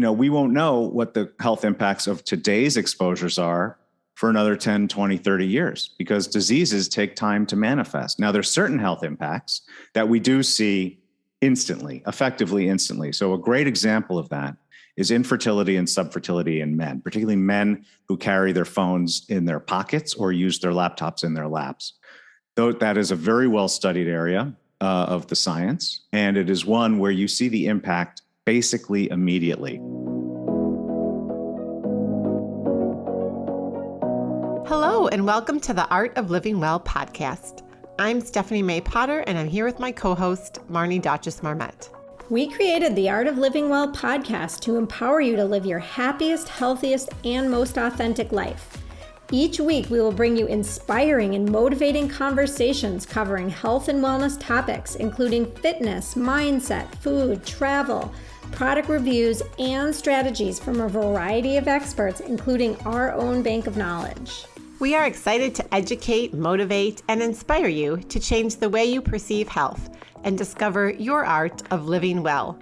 we won't know what the health impacts of today's exposures are for another 10, 20, 30 years, because diseases take time to manifest. Now, there's certain health impacts that we do see instantly, effectively instantly. So a great example of that is infertility and subfertility in men, particularly men who carry their phones in their pockets or use their laptops in their laps. Though that is a very well-studied area of the science, and it is one where you see the impact basically immediately. Hello, and welcome to the Art of Living Well podcast. I'm Stephanie May Potter, and I'm here with my co-host, Marnie Marmet. We created the Art of Living Well podcast to empower you to live your happiest, healthiest, and most authentic life. Each week, we will bring you inspiring and motivating conversations covering health and wellness topics, including fitness, mindset, food, travel, product reviews, and strategies from a variety of experts, including our own bank of knowledge. We are excited to educate, motivate, and inspire you to change the way you perceive health and discover your art of living well.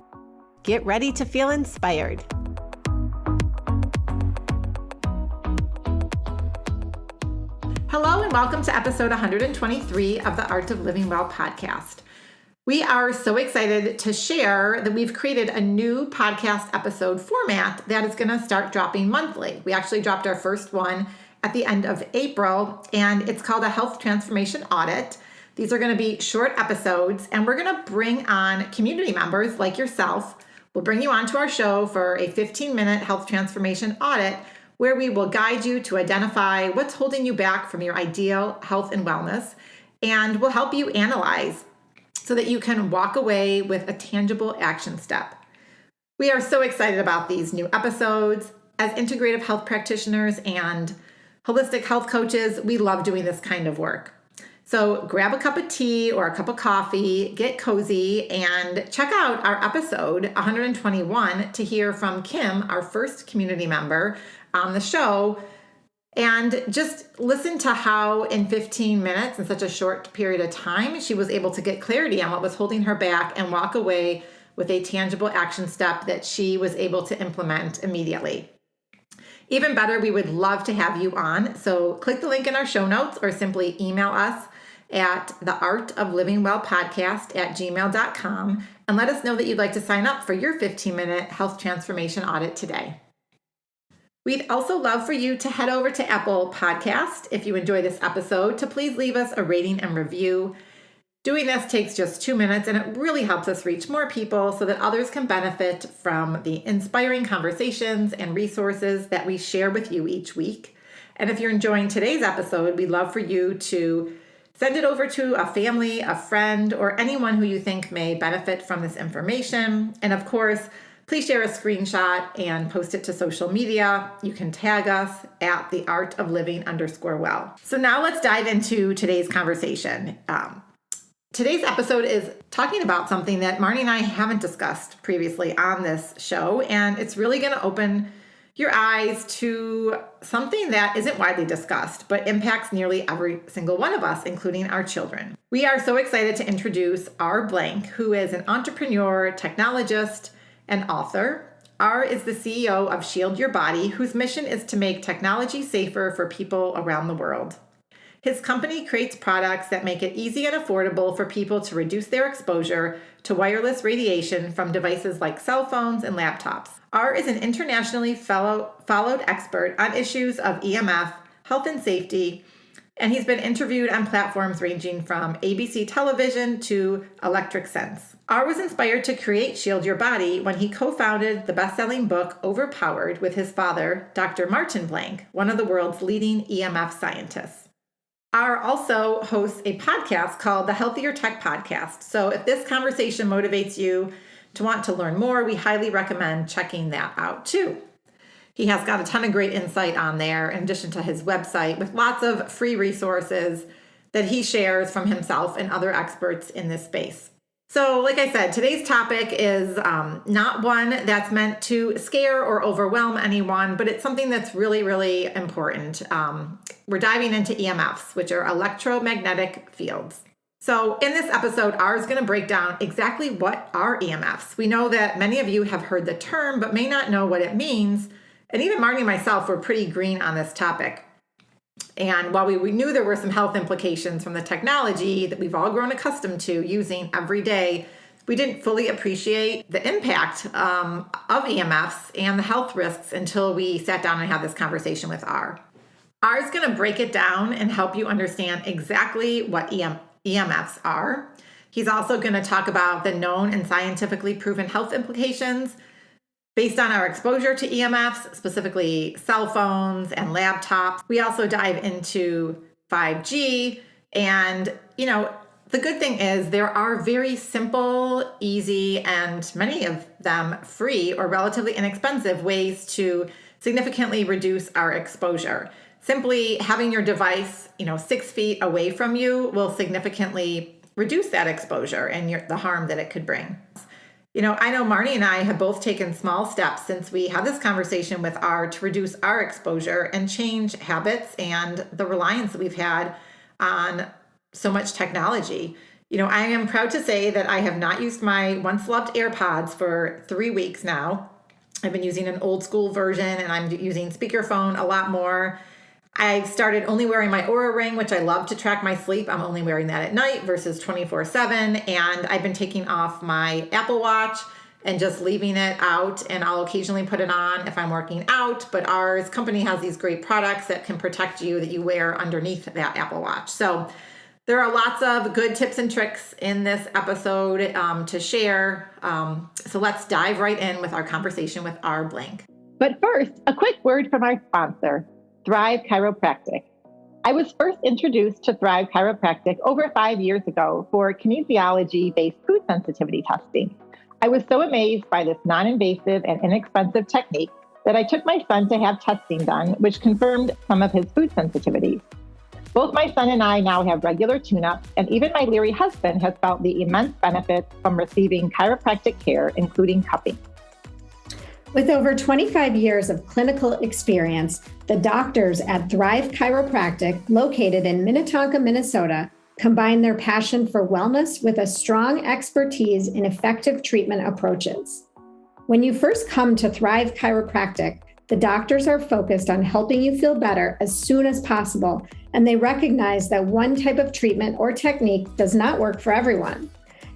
Get ready to feel inspired. Hello, and welcome to episode 123 of the Art of Living Well podcast. We are so excited to share that we've created a new podcast episode format that is going to start dropping monthly. We actually dropped our first one at the end of April, and it's called a Health Transformation Audit. These are going to be short episodes, and we're going to bring on community members like yourself. We'll bring you onto our show for a 15-minute health transformation audit where we will guide you to identify what's holding you back from your ideal health and wellness, and we'll help you analyze so that you can walk away with a tangible action step. We are so excited about these new episodes. As integrative health practitioners and holistic health coaches, we love doing this kind of work. So grab a cup of tea or a cup of coffee, get cozy, and check out our episode 121 to hear from Kim, our first community member on the show, and just listen to how in 15 minutes, in such a short period of time, she was able to get clarity on what was holding her back and walk away with a tangible action step that she was able to implement immediately. Even better, we would love to have you on. So click the link in our show notes or simply email us at theartoflivingwellpodcast@gmail.com and let us know that you'd like to sign up for your 15-minute health transformation audit today. We'd also love for you to head over to Apple Podcast if you enjoy this episode to please leave us a rating and review. Doing this takes just 2 minutes, and it really helps us reach more people so that others can benefit from the inspiring conversations and resources that we share with you each week. And if you're enjoying today's episode, we'd love for you to send it over to a family, a friend, or anyone who you think may benefit from this information. And of course, please share a screenshot and post it to social media. You can tag us at theartofliving_well. So now let's dive into today's conversation. Today's episode is talking about something that Marnie and I haven't discussed previously on this show, and it's really going to open your eyes to something that isn't widely discussed, but impacts nearly every single one of us, including our children. We are so excited to introduce R. Blank, who is an entrepreneur, technologist, and author. R is the CEO of Shield Your Body, whose mission is to make technology safer for people around the world. His company creates products that make it easy and affordable for people to reduce their exposure to wireless radiation from devices like cell phones and laptops. R is an internationally followed expert on issues of EMF, health and safety, and he's been interviewed on platforms ranging from ABC television to Electric Sense. R was inspired to create Shield Your Body when he co-founded the best-selling book Overpowered with his father, Dr. Martin Blank, one of the world's leading EMF scientists. R also hosts a podcast called the Healthier Tech Podcast. So if this conversation motivates you to want to learn more, we highly recommend checking that out too. He has got a ton of great insight on there, in addition to his website, with lots of free resources that he shares from himself and other experts in this space. So like I said, today's topic is not one that's meant to scare or overwhelm anyone, but it's something that's really, really important. We're diving into EMFs, which are electromagnetic fields. So in this episode, R is going to break down exactly what are EMFs. We know that many of you have heard the term, but may not know what it means. And even Marnie and myself were pretty green on this topic. And while we knew there were some health implications from the technology that we've all grown accustomed to using every day, we didn't fully appreciate the impact of EMFs and the health risks until we sat down and had this conversation with R. R is going to break it down and help you understand exactly what EMFs are. He's also going to talk about the known and scientifically proven health implications based on our exposure to EMFs, specifically cell phones and laptops. We also dive into 5G. And, the good thing is there are very simple, easy, and many of them free or relatively inexpensive ways to significantly reduce our exposure. Simply having your device, 6 feet away from you will significantly reduce that exposure and the harm that it could bring. I know Marnie and I have both taken small steps since we had this conversation with R to reduce our exposure and change habits and the reliance that we've had on so much technology. I am proud to say that I have not used my once loved AirPods for 3 weeks now. I've been using an old school version and I'm using speakerphone a lot more. I've started only wearing my Oura Ring, which I love to track my sleep. I'm only wearing that at night versus 24/7. And I've been taking off my Apple Watch and just leaving it out. And I'll occasionally put it on if I'm working out. But our company has these great products that can protect you that you wear underneath that Apple Watch. So there are lots of good tips and tricks in this episode to share. So let's dive right in with our conversation with R. Blank. But first, a quick word from our sponsor, Thrive Chiropractic. I was first introduced to Thrive Chiropractic over 5 years ago for kinesiology-based food sensitivity testing. I was so amazed by this non-invasive and inexpensive technique that I took my son to have testing done, which confirmed some of his food sensitivities. Both my son and I now have regular tune-ups, and even my leery husband has felt the immense benefits from receiving chiropractic care, including cupping. With over 25 years of clinical experience, the doctors at Thrive Chiropractic, located in Minnetonka, Minnesota, combine their passion for wellness with a strong expertise in effective treatment approaches. When you first come to Thrive Chiropractic, the doctors are focused on helping you feel better as soon as possible, and they recognize that one type of treatment or technique does not work for everyone.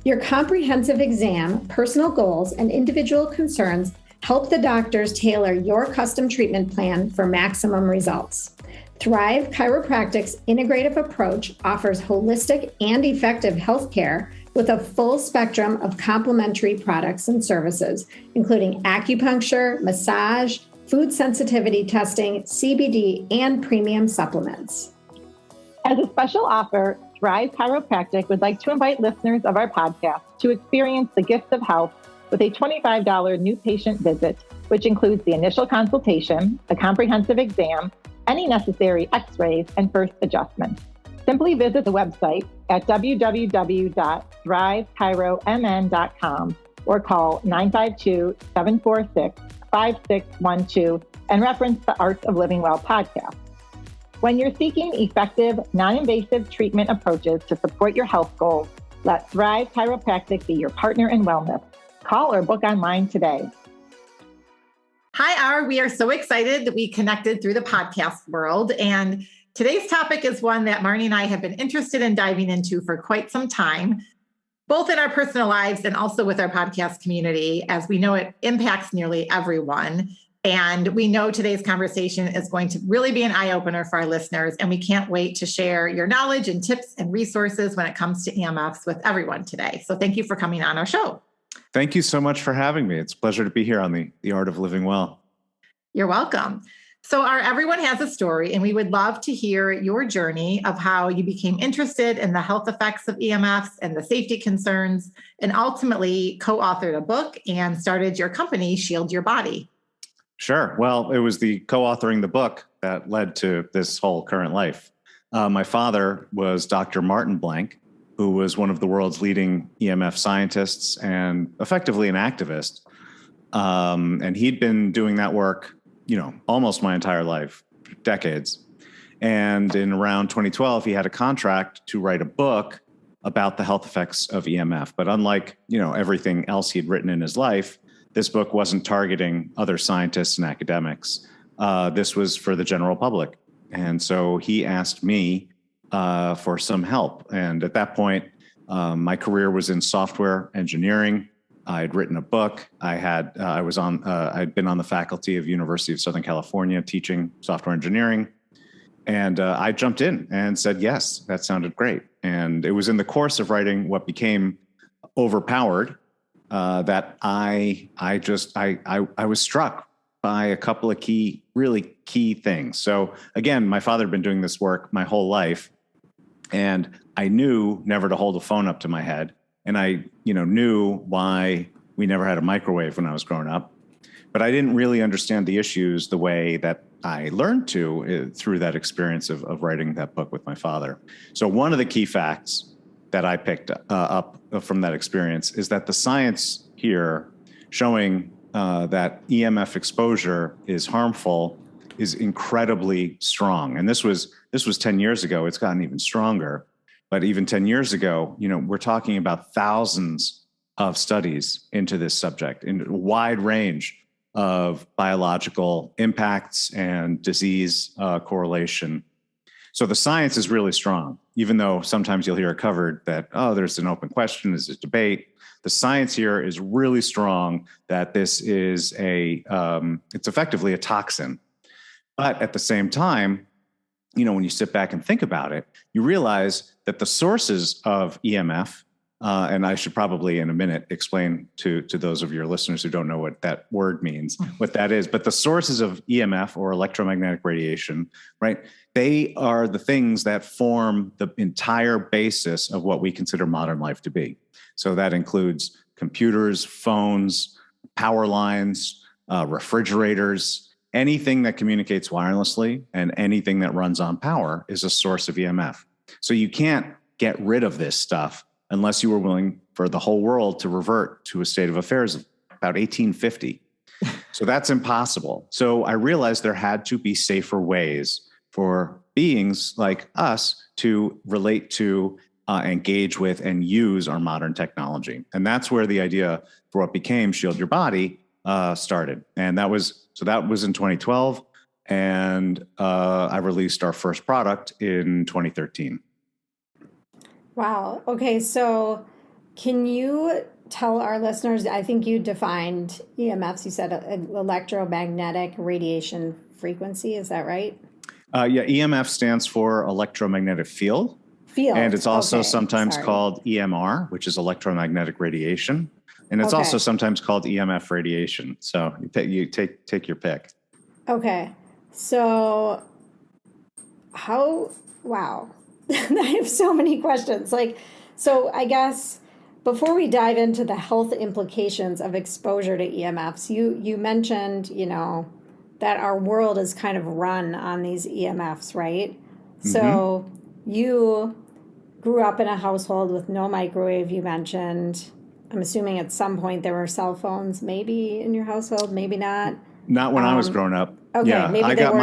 Your comprehensive exam, personal goals, and individual concerns help the doctors tailor your custom treatment plan for maximum results. Thrive Chiropractic's integrative approach offers holistic and effective healthcare with a full spectrum of complementary products and services, including acupuncture, massage, food sensitivity testing, CBD, and premium supplements. As a special offer, Thrive Chiropractic would like to invite listeners of our podcast to experience the gift of health with a $25 new patient visit, which includes the initial consultation, a comprehensive exam, any necessary x-rays, and first adjustments. Simply visit the website at www.thrivechiromn.com or call 952-746-5612 and reference the Art of Living Well podcast. When you're seeking effective, non-invasive treatment approaches to support your health goals, let Thrive Chiropractic be your partner in wellness. Call or book online today. Hi, R. We are so excited that we connected through the podcast world. And today's topic is one that Marnie and I have been interested in diving into for quite some time, both in our personal lives and also with our podcast community, as we know it impacts nearly everyone. And we know today's conversation is going to really be an eye-opener for our listeners, and we can't wait to share your knowledge and tips and resources when it comes to EMFs with everyone today. So thank you for coming on our show. Thank you so much for having me. It's a pleasure to be here on the Art of Living Well. You're welcome. So everyone has a story, and we would love to hear your journey of how you became interested in the health effects of EMFs and the safety concerns, and ultimately co-authored a book and started your company, Shield Your Body. Sure. Well, it was the co-authoring the book that led to this whole current life. My father was Dr. Martin Blank, who was one of the world's leading EMF scientists and effectively an activist. And he'd been doing that work, almost my entire life, decades. And in around 2012, he had a contract to write a book about the health effects of EMF. But unlike, everything else he'd written in his life, this book wasn't targeting other scientists and academics. This was for the general public. And so he asked me for some help. And at that point, my career was in software engineering. I had written a book. I'd been on the faculty of University of Southern California teaching software engineering. And I jumped in and said, yes, that sounded great. And it was in the course of writing what became Overpowered that I was struck by a couple of really key things. So again, my father had been doing this work my whole life, and I knew never to hold a phone up to my head. And I, knew why we never had a microwave when I was growing up, but I didn't really understand the issues the way that I learned to through that experience of writing that book with my father. So one of the key facts that I picked up from that experience is that the science here showing that EMF exposure is harmful is incredibly strong. And this was 10 years ago. It's gotten even stronger. But even 10 years ago, we're talking about thousands of studies into this subject in a wide range of biological impacts and disease correlation. So the science is really strong, even though sometimes you'll hear it covered that, there's an open question, there's a debate. The science here is really strong that this is it's effectively a toxin. But at the same time, when you sit back and think about it, you realize that the sources of EMF, and I should probably in a minute explain to those of your listeners who don't know what that word means, what that is, but the sources of EMF or electromagnetic radiation, right? They are the things that form the entire basis of what we consider modern life to be. So that includes computers, phones, power lines, refrigerators. Anything that communicates wirelessly and anything that runs on power is a source of EMF. So you can't get rid of this stuff unless you were willing for the whole world to revert to a state of affairs of about 1850. So that's impossible. So I realized there had to be safer ways for beings like us to relate to, engage with, and use our modern technology. And that's where the idea for what became Shield Your Body started. And that was in 2012. And I released our first product in 2013. Wow. Okay. So can you tell our listeners, I think you defined EMFs, you said electromagnetic radiation frequency. Is that right? Yeah. EMF stands for electromagnetic field. And it's also sometimes called EMR, which is electromagnetic radiation. And it's also sometimes called EMF radiation. So you take your pick. Okay. So wow. I have so many questions. So I guess before we dive into the health implications of exposure to EMFs, you mentioned, that our world is kind of run on these EMFs, right? Mm-hmm. So you grew up in a household with no microwave, you mentioned. I'm assuming at some point there were cell phones maybe in your household, maybe not. Not when I was growing up. Okay, yeah, maybe I got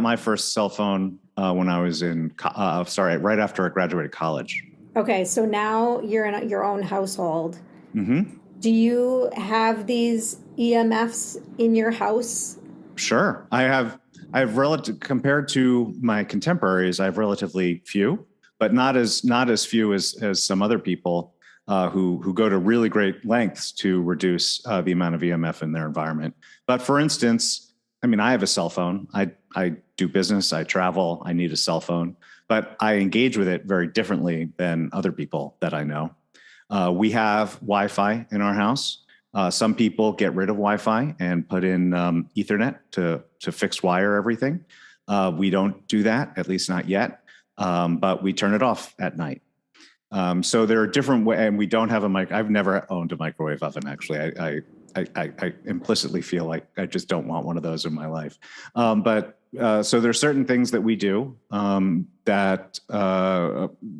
my first cell phone when I was right after I graduated college. Okay, so now you're in your own household. Mm-hmm. Do you have these EMFs in your house? Sure. I have compared to my contemporaries, I have relatively few, but not as few as some other people who go to really great lengths to reduce the amount of EMF in their environment. But for instance, I have a cell phone. I do business, I travel, I need a cell phone, but I engage with it very differently than other people that I know. We have Wi-Fi in our house. Some people get rid of Wi-Fi and put in Ethernet to fixed wire everything. We don't do that, at least not yet, but we turn it off at night. So there are different ways, and we don't have I've never owned a microwave oven, actually. I implicitly feel like I just don't want one of those in my life. So there are certain things that we do that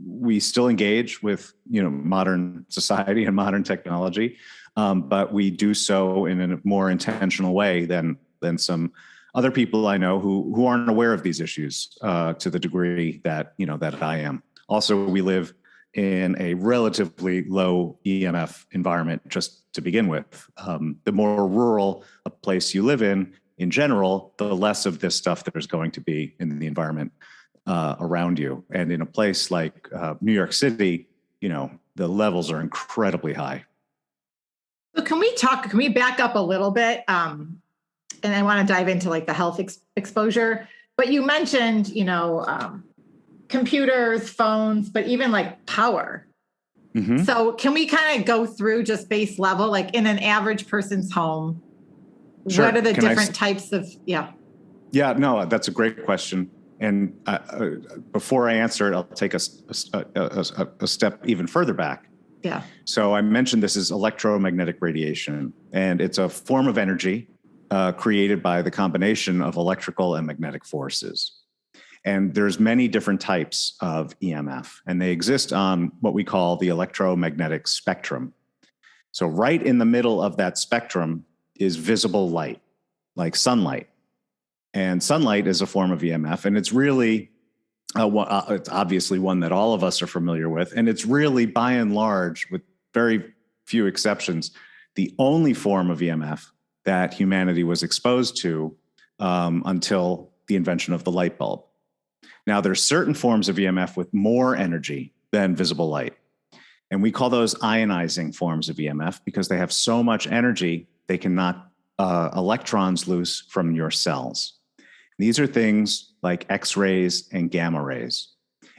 we still engage with, modern society and modern technology, but we do so in a more intentional way than some other people I know who aren't aware of these issues to the degree that that I am. Also, we live in a relatively low EMF environment just to begin with. The more rural a place you live in general, the less of this stuff there's going to be in the environment around you. And in a place like New York City, the levels are incredibly high. So can we back up a little bit? And I want to dive into like the health exposure, but you mentioned, computers, phones, but even like power. Mm-hmm. So can we kind of go through just base level, like in an average person's home, sure. What are the different types of, Yeah, no, that's a great question. And before I answer it, I'll take a step even further back. Yeah. So I mentioned this is electromagnetic radiation, and it's a form of energy created by the combination of electrical and magnetic forces. And there's many different types of EMF, and they exist on what we call the electromagnetic spectrum. So right in the middle of that spectrum is visible light, like sunlight. And sunlight is a form of EMF, and it's really, it's obviously one that all of us are familiar with. And it's really, by and large, with very few exceptions, the only form of EMF that humanity was exposed to until the invention of the light bulb. Now, there's certain forms of EMF with more energy than visible light. And we call those ionizing forms of EMF because they have so much energy, they can knock electrons loose from your cells. These are things like X-rays and gamma rays.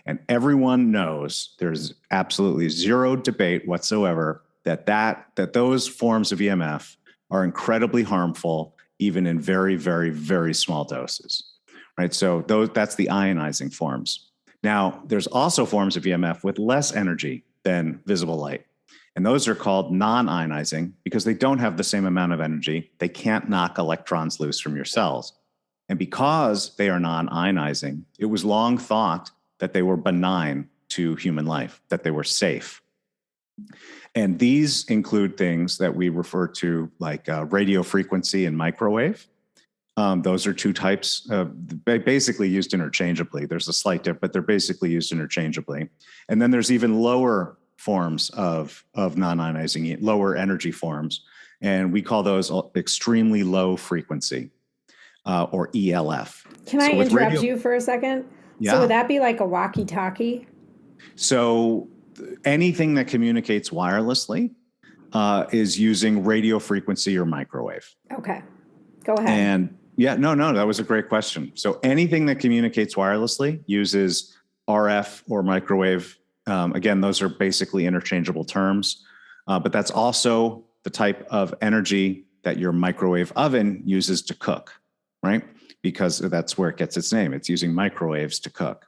And everyone knows there's absolutely zero debate whatsoever that those forms of EMF are incredibly harmful, even in very, very, very small doses. Right? So that's the ionizing forms. Now, there's also forms of EMF with less energy than visible light. And those are called non-ionizing because they don't have the same amount of energy. They can't knock electrons loose from your cells. And because they are non-ionizing, it was long thought that they were benign to human life, that they were safe. And these include things that we refer to like radio frequency and microwave. Those are two types, basically used interchangeably. There's a slight difference, but they're basically used interchangeably. And then there's even lower forms of non-ionizing, lower energy forms. And we call those extremely low frequency, or ELF. Can I interrupt you for a second? Yeah. So would that be like a walkie-talkie? So anything that communicates wirelessly is using radio frequency or microwave. Okay, go ahead. And no, that was a great question. So anything that communicates wirelessly uses RF or microwave. Again, those are basically interchangeable terms, but that's also the type of energy that your microwave oven uses to cook, right? Because that's where it gets its name. It's using microwaves to cook.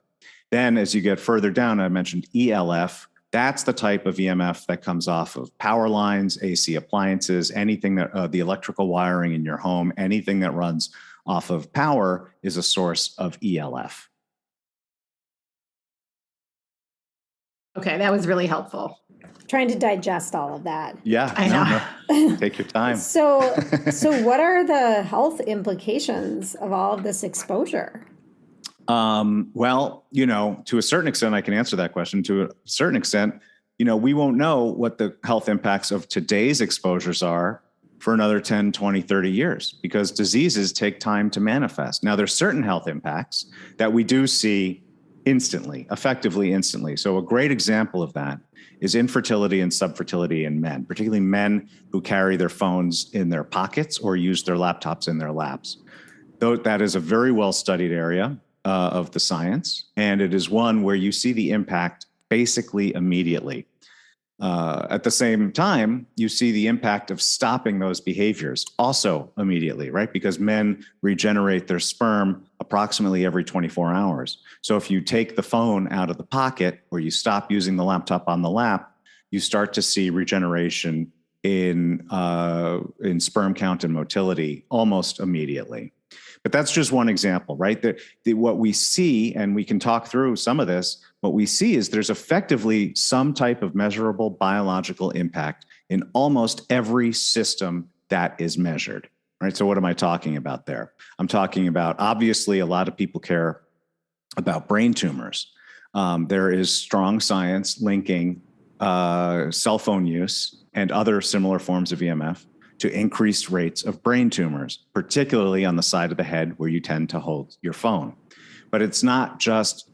Then as you get further down, I mentioned ELF. That's the type of EMF that comes off of power lines, AC appliances, anything that the electrical wiring in your home, anything that runs off of power is a source of ELF. Okay, that was really helpful. Trying to digest all of that. Yeah, I know. No. Take your time. So what are the health implications of all of this exposure? Well, to a certain extent, I can answer that question. To a certain extent, we won't know what the health impacts of today's exposures are for another 10, 20, 30 years because diseases take time to manifest. Now, there's certain health impacts that we do see effectively instantly. So a great example of that is infertility and subfertility in men, particularly men who carry their phones in their pockets or use their laptops in their laps. Though that is a very well-studied area of the science, and it is one where you see the impact basically immediately. At the same time, you see the impact of stopping those behaviors also immediately, right? Because men regenerate their sperm approximately every 24 hours. So if you take the phone out of the pocket or you stop using the laptop on the lap, you start to see regeneration in sperm count and motility almost immediately. But that's just one example, right? What we see, and we can talk through some of this, what we see is there's effectively some type of measurable biological impact in almost every system that is measured, right? So what am I talking about there? I'm talking about, obviously, a lot of people care about brain tumors. There is strong science linking cell phone use and other similar forms of EMF to increased rates of brain tumors, particularly on the side of the head where you tend to hold your phone. But it's not just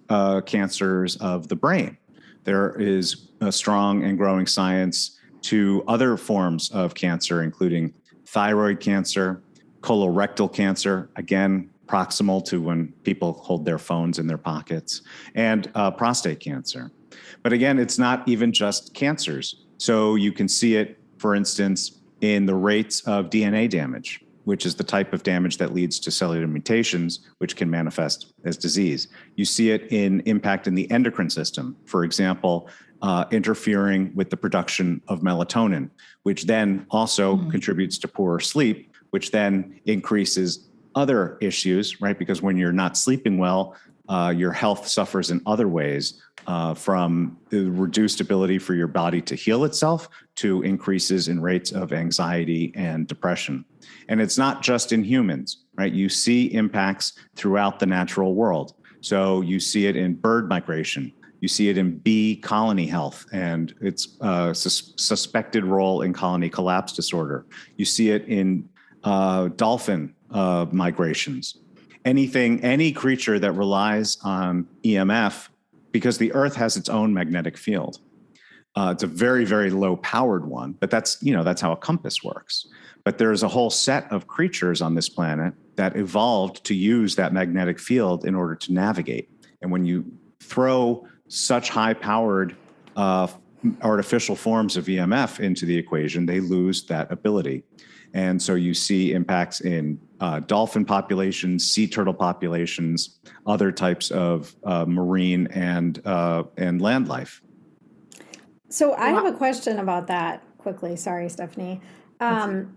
cancers of the brain. There is a strong and growing science to other forms of cancer, including thyroid cancer, colorectal cancer, again, proximal to when people hold their phones in their pockets, and prostate cancer. But again, it's not even just cancers. So you can see it, for instance, in the rates of DNA damage, which is the type of damage that leads to cellular mutations, which can manifest as disease. You see it in impact in the endocrine system, for example, interfering with the production of melatonin, which then also contributes to poorer sleep, which then increases other issues, right? Because when you're not sleeping well, your health suffers in other ways, from the reduced ability for your body to heal itself to increases in rates of anxiety and depression. And it's not just in humans, right? You see impacts throughout the natural world. So you see it in bird migration. You see it in bee colony health and its suspected role in colony collapse disorder. You see it in dolphin migrations. Any creature that relies on EMF, because the Earth has its own magnetic field. It's a very, very low powered one, but that's how a compass works. But there's a whole set of creatures on this planet that evolved to use that magnetic field in order to navigate. And when you throw such high powered artificial forms of EMF into the equation, they lose that ability. And so you see impacts in dolphin populations, sea turtle populations, other types of marine and land life. So I have a question about that quickly. Sorry, Stephanie.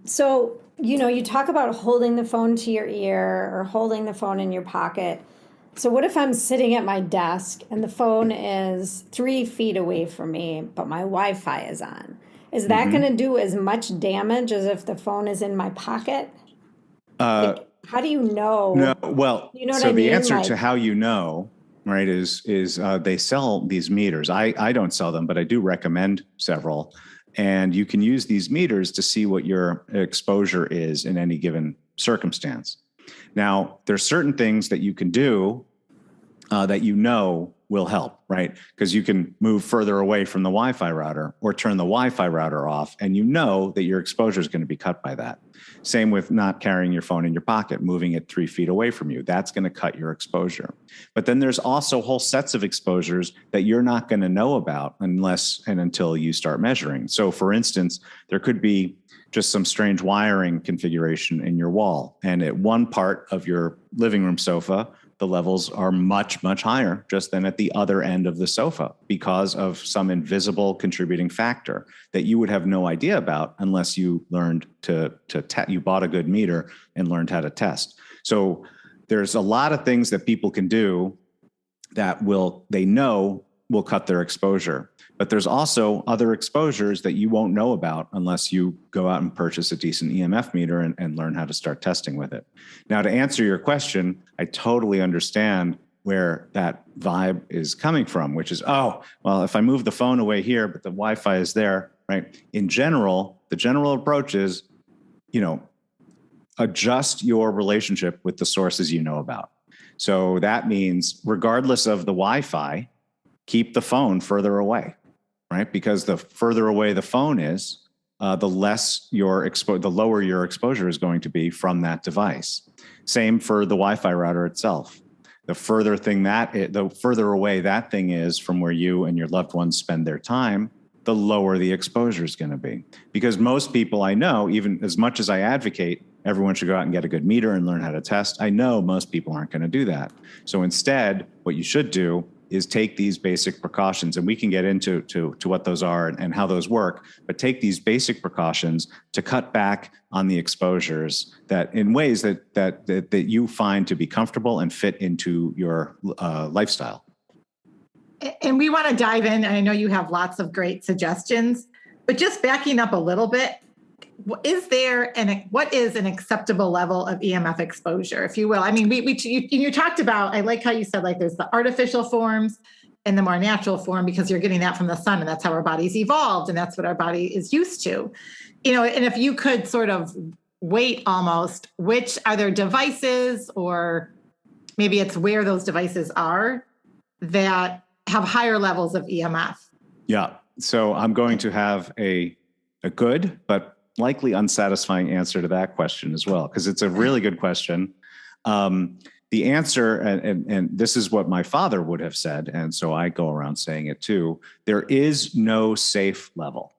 So, you talk about holding the phone to your ear or holding the phone in your pocket. So what if I'm sitting at my desk and the phone is 3 feet away from me, but my Wi-Fi is on? Is that going to do as much damage as if the phone is in my pocket? How do you know? No, well, you know what so I mean? the answer to how you know, right, is they sell these meters. I don't sell them, but I do recommend several. And you can use these meters to see what your exposure is in any given circumstance. Now, there's certain things that you can do that will help, right? Because you can move further away from the Wi-Fi router or turn the Wi-Fi router off, and that your exposure is going to be cut by that. Same with not carrying your phone in your pocket, moving it 3 feet away from you. That's going to cut your exposure. But then there's also whole sets of exposures that you're not going to know about unless and until you start measuring. So for instance, there could be just some strange wiring configuration in your wall. And at one part of your living room sofa, the levels are much, much higher just than at the other end of the sofa because of some invisible contributing factor that you would have no idea about unless you learned you bought a good meter and learned how to test. So there's a lot of things that people can do that will cut their exposure. But there's also other exposures that you won't know about unless you go out and purchase a decent EMF meter and learn how to start testing with it. Now, to answer your question, I totally understand where that vibe is coming from, which is, if I move the phone away here, but the Wi-Fi is there, right? In general, the general approach is, adjust your relationship with the sources you know about. So that means regardless of the Wi-Fi, keep the phone further away. Right? Because the further away the phone is, the lower your exposure is going to be from that device. Same for the Wi-Fi router itself. The further away that thing is from where you and your loved ones spend their time, the lower the exposure is going to be. Because most people I know, even as much as I advocate, everyone should go out and get a good meter and learn how to test, I know most people aren't going to do that. So instead, what you should do is take these basic precautions, and we can get into what those are and how those work, but take these basic precautions to cut back on the exposures that in ways that you find to be comfortable and fit into your lifestyle. And we want to dive in. I know you have lots of great suggestions, but just backing up a little bit, what is an acceptable level of EMF exposure, if you will? I mean, you talked about, I like how you said, like, there's the artificial forms, in the more natural form because you're getting that from the sun, and that's how our body's evolved, and that's what our body is used to. And if you could sort of weight almost, which are there devices, or maybe it's where those devices are, that have higher levels of EMF? Yeah. So I'm going to have a good but likely unsatisfying answer to that question as well, because it's a really good question. The answer, and this is what my father would have said, and so I go around saying it too, there is no safe level,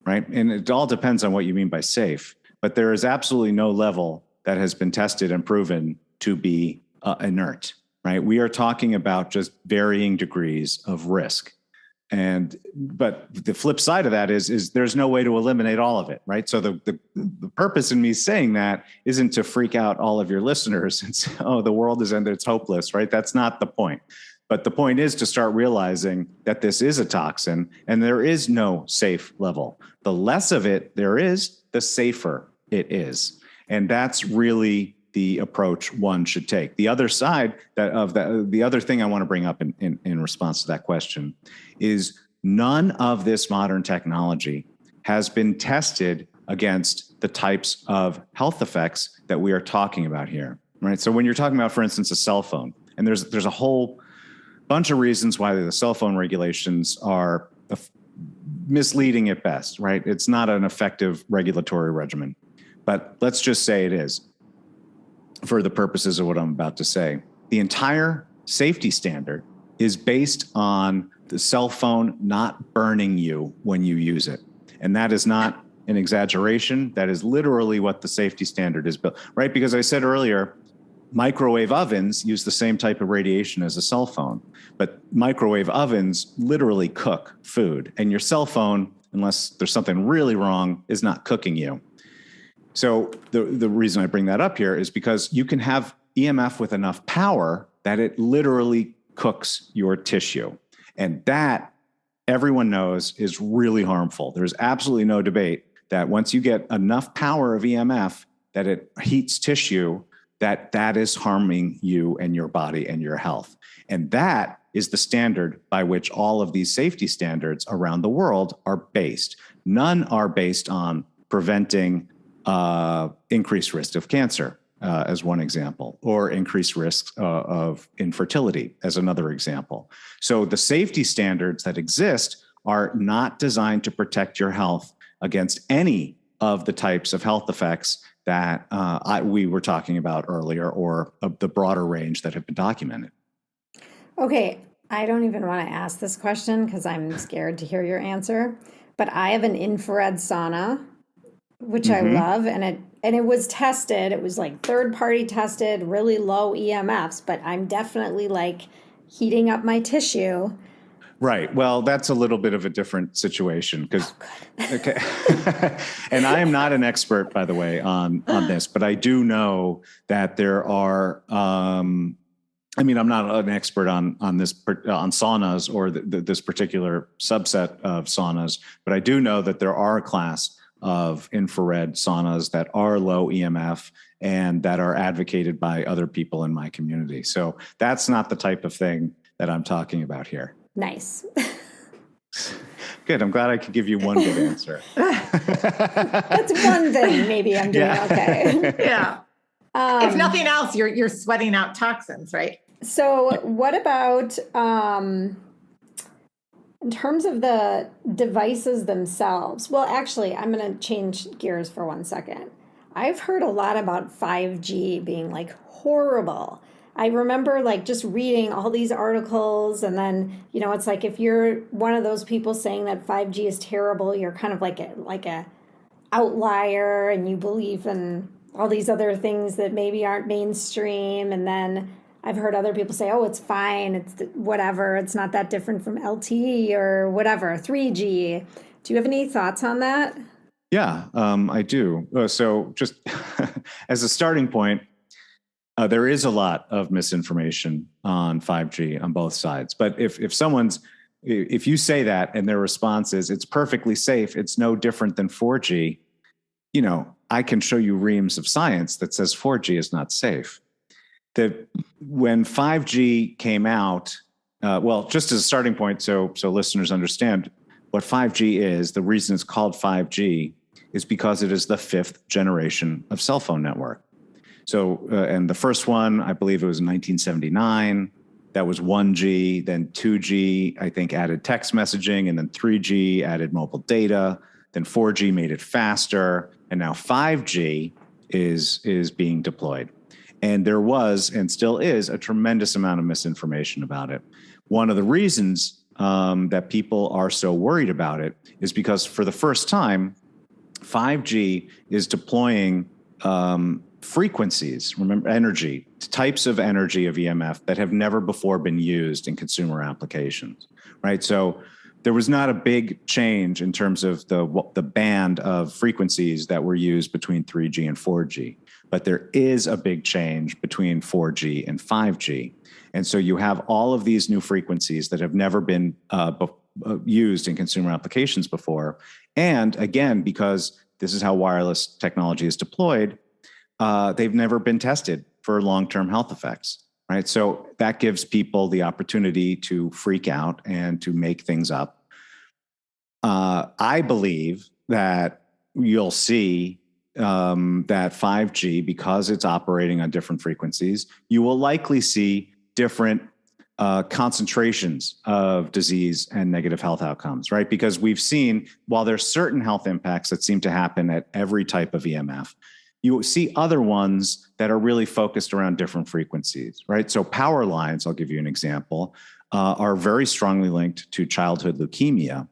right? And it all depends on what you mean by safe, but there is absolutely no level that has been tested and proven to be inert, right? We are talking about just varying degrees of risk. But the flip side of that is there's no way to eliminate all of it, right? So the purpose in me saying that isn't to freak out all of your listeners and say, oh, the world is ended, it's hopeless, right? That's not the point. But the point is to start realizing that this is a toxin and there is no safe level. The less of it there is, the safer it is. And that's really the approach one should take. The other side the other thing I want to bring up in response to that question is none of this modern technology has been tested against the types of health effects that we are talking about here, right? So when you're talking about, for instance, a cell phone, and there's a whole bunch of reasons why the cell phone regulations are misleading at best, right? It's not an effective regulatory regimen, but let's just say it is, for the purposes of what I'm about to say. The entire safety standard is based on the cell phone not burning you when you use it. And that is not an exaggeration. That is literally what the safety standard is built, right? Because I said earlier, microwave ovens use the same type of radiation as a cell phone, but microwave ovens literally cook food, and your cell phone, unless there's something really wrong, is not cooking you. So the reason I bring that up here is because you can have EMF with enough power that it literally cooks your tissue. And that, everyone knows, is really harmful. There's absolutely no debate that once you get enough power of EMF that it heats tissue, that is harming you and your body and your health. And that is the standard by which all of these safety standards around the world are based. None are based on preventing increased risk of cancer, as one example, or increased risk of infertility, as another example. So the safety standards that exist are not designed to protect your health against any of the types of health effects that we were talking about earlier, or of the broader range that have been documented. Okay, I don't even want to ask this question because I'm scared to hear your answer, but I have an infrared sauna, which I love, and it was tested. It was like third-party tested, really low EMFs, but I'm definitely like heating up my tissue. Right. Well, that's a little bit of a different situation because, okay. And I am not an expert, by the way, on this, but I do know that there are, I'm not an expert on saunas or this particular subset of saunas, but I do know that there are a class of infrared saunas that are low EMF and that are advocated by other people in my community. So that's not the type of thing that I'm talking about here. Nice. Good. I'm glad I could give you one good answer. That's one thing maybe I'm doing okay. Yeah. If nothing else, you're sweating out toxins, right? So what about in terms of the devices themselves? Well, actually, I'm going to change gears for 1 second. I've heard a lot about 5G being like horrible. I remember like just reading all these articles, and then, it's like if you're one of those people saying that 5G is terrible, you're kind of like a outlier, and you believe in all these other things that maybe aren't mainstream. And then I've heard other people say, oh, it's fine, it's whatever, it's not that different from LTE or whatever, 3G. Do you have any thoughts on that? Yeah, I do. So just as a starting point, there is a lot of misinformation on 5G on both sides. But if you say that and their response is it's perfectly safe, it's no different than 4G, I can show you reams of science that says 4G is not safe. When 5G came out, Well, just as a starting point, so listeners understand what 5G is, the reason it's called 5G is because it is the 5th generation of cell phone network. So, and the first one, I believe it was in 1979. That was 1G, then 2G, I think added text messaging, and then 3G added mobile data. Then 4G made it faster, and now 5G is being deployed. And there was, and still is, a tremendous amount of misinformation about it. One of the reasons that people are so worried about it is because for the first time, 5G is deploying frequencies, remember, energy, types of energy of EMF that have never before been used in consumer applications, right? So there was not a big change in terms of the band of frequencies that were used between 3G and 4G, but there is a big change between 4G and 5G. And so you have all of these new frequencies that have never been used in consumer applications before. And again, because this is how wireless technology is deployed, they've never been tested for long-term health effects, right? So that gives people the opportunity to freak out and to make things up. I believe that you'll see that 5G, because it's operating on different frequencies, you will likely see different concentrations of disease and negative health outcomes, right? Because we've seen, while there's certain health impacts that seem to happen at every type of EMF, you see other ones that are really focused around different frequencies, right? So power lines, I'll give you an example, are very strongly linked to childhood leukemia,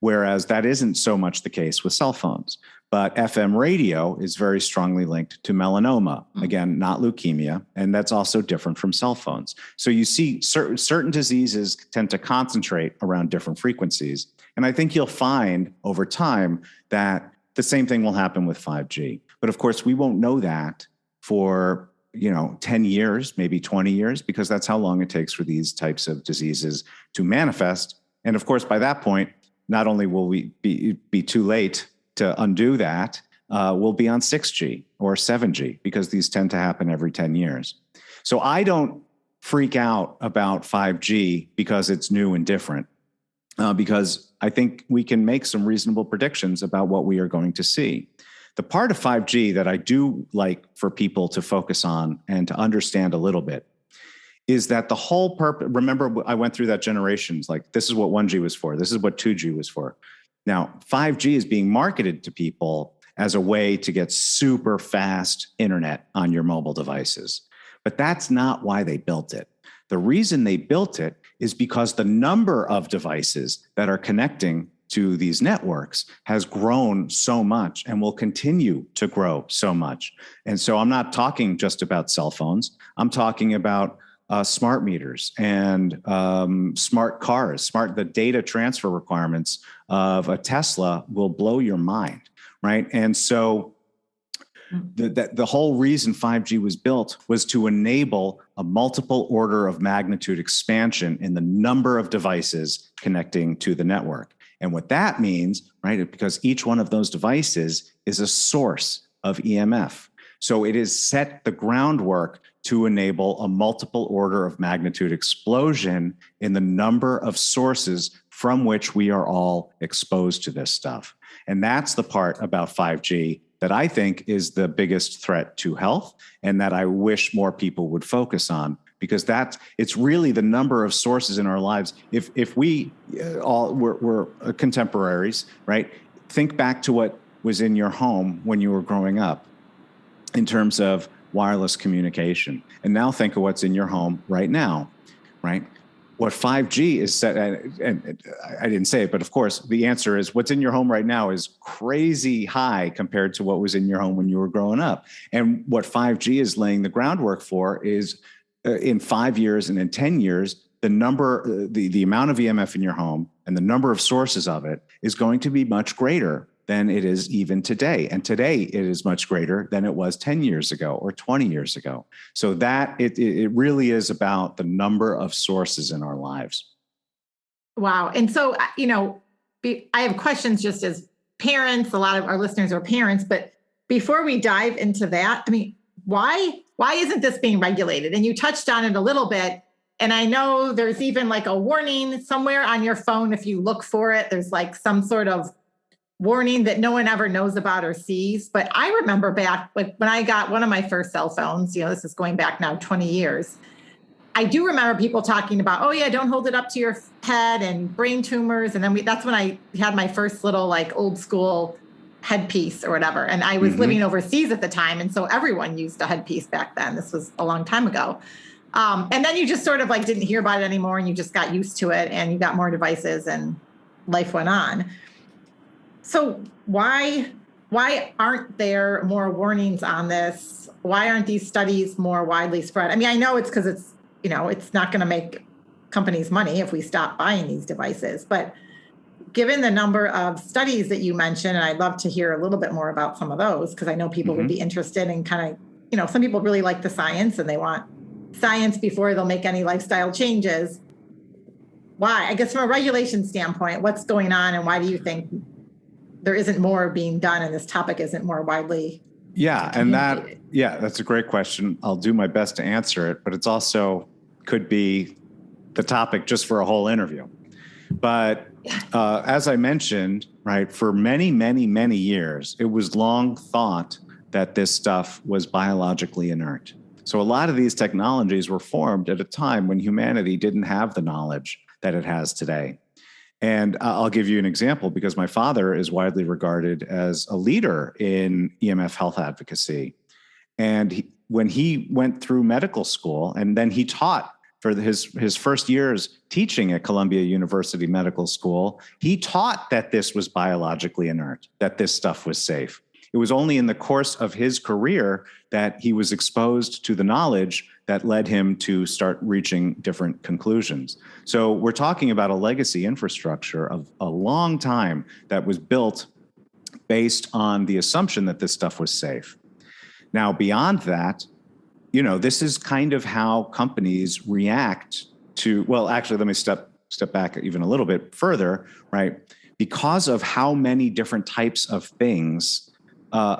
whereas that isn't so much the case with cell phones. But FM radio is very strongly linked to melanoma, again, not leukemia, and that's also different from cell phones. So you see certain diseases tend to concentrate around different frequencies. And I think you'll find over time that the same thing will happen with 5G. But of course, we won't know that for 10 years, maybe 20 years, because that's how long it takes for these types of diseases to manifest. And of course, by that point, not only will we be too late to undo that, we'll be on 6G or 7G, because these tend to happen every 10 years. So I don't freak out about 5G because it's new and different, because I think we can make some reasonable predictions about what we are going to see. The part of 5G that I do like for people to focus on and to understand a little bit is that the whole purpose, remember I went through that generations, like this is what 1G was for, this is what 2G was for. Now, 5G is being marketed to people as a way to get super fast internet on your mobile devices. But that's not why they built it. The reason they built it is because the number of devices that are connecting to these networks has grown so much and will continue to grow so much. And so I'm not talking just about cell phones. I'm talking about smart meters and smart cars. The data transfer requirements of a Tesla will blow your mind, right? And so the whole reason 5G was built was to enable a multiple order of magnitude expansion in the number of devices connecting to the network. And what that means, right, because each one of those devices is a source of EMF. So it is set the groundwork to enable a multiple order of magnitude explosion in the number of sources from which we are all exposed to this stuff. And that's the part about 5G that I think is the biggest threat to health, and that I wish more people would focus on, because it's really the number of sources in our lives. If we all we're contemporaries, right? Think back to what was in your home when you were growing up in terms of wireless communication. And now think of what's in your home right now, right? What 5G is set, and I didn't say it, but of course, the answer is what's in your home right now is crazy high compared to what was in your home when you were growing up. And what 5G is laying the groundwork for is in 5 years and in 10 years, the amount of EMF in your home and the number of sources of it is going to be much greater than it is even today. And today it is much greater than it was 10 years ago or 20 years ago. So that it really is about the number of sources in our lives. Wow. And so, I have questions just as parents. A lot of our listeners are parents, but before we dive into that, why isn't this being regulated? And you touched on it a little bit. And I know there's even like a warning somewhere on your phone. If you look for it, there's like some sort of warning that no one ever knows about or sees. But I remember back like when I got one of my first cell phones, this is going back now 20 years. I do remember people talking about, oh yeah, don't hold it up to your head and brain tumors. And then that's when I had my first little like old school headpiece or whatever. And I was living overseas at the time. And so everyone used a headpiece back then. This was a long time ago. And then you just sort of like didn't hear about it anymore and you just got used to it and you got more devices and life went on. So why aren't there more warnings on this? Why aren't these studies more widely spread? I mean, I know it's because it's not going to make companies money if we stop buying these devices. But given the number of studies that you mentioned, and I'd love to hear a little bit more about some of those, because I know people would be interested in kind of, some people really like the science and they want science before they'll make any lifestyle changes. Why? I guess from a regulation standpoint, what's going on and why do you think there isn't more being done and this topic isn't more widely that's a great question. I'll do my best to answer it, but it's also could be the topic just for a whole interview. But as I mentioned, right, for many, many, many years, it was long thought that this stuff was biologically inert. So a lot of these technologies were formed at a time when humanity didn't have the knowledge that it has today. And I'll give you an example because my father is widely regarded as a leader in EMF health advocacy. And when he went through medical school and then he taught for his first years teaching at Columbia University Medical School, he taught that this was biologically inert, that this stuff was safe. It was only in the course of his career that he was exposed to the knowledge that led him to start reaching different conclusions. So we're talking about a legacy infrastructure of a long time that was built based on the assumption that this stuff was safe. Now, beyond that, this is kind of how companies react to, well, actually, let me step back even a little bit further, right? Because of how many different types of things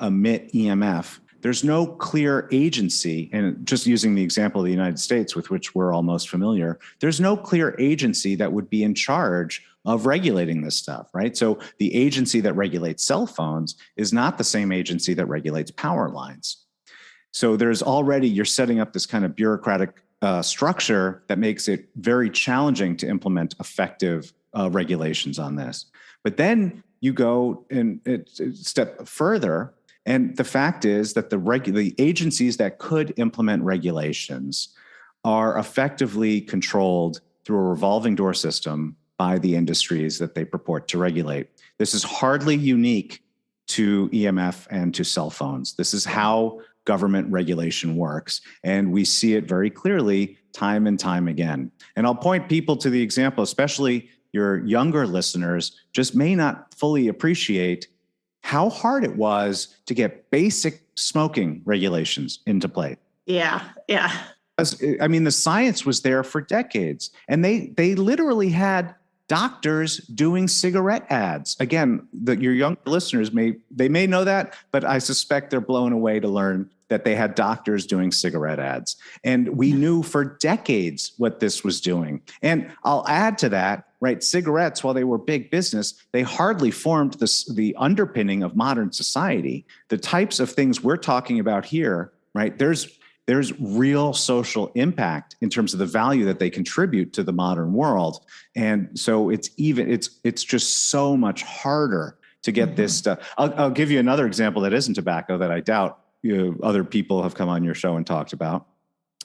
emit EMF, there's no clear agency, and just using the example of the United States with which we're all most familiar, there's no clear agency that would be in charge of regulating this stuff, right? So the agency that regulates cell phones is not the same agency that regulates power lines. So you're setting up this kind of bureaucratic structure that makes it very challenging to implement effective regulations on this. But then you go and step further, and the fact is that the agencies that could implement regulations are effectively controlled through a revolving door system by the industries that they purport to regulate. This is hardly unique to EMF and to cell phones. This is how government regulation works, and we see it very clearly time and time again. And I'll point people to the example, especially your younger listeners just may not fully appreciate how hard it was to get basic smoking regulations into play. Yeah. I mean, the science was there for decades, and they literally had doctors doing cigarette ads. Again, your young listeners may know that, but I suspect they're blown away to learn that they had doctors doing cigarette ads. And we knew for decades what this was doing. And I'll add to that, right? Cigarettes, while they were big business, they hardly formed the underpinning of modern society. The types of things we're talking about here, right? There's real social impact in terms of the value that they contribute to the modern world. And so it's just so much harder to get this stuff. I'll give you another example that isn't tobacco that I doubt other people have come on your show and talked about.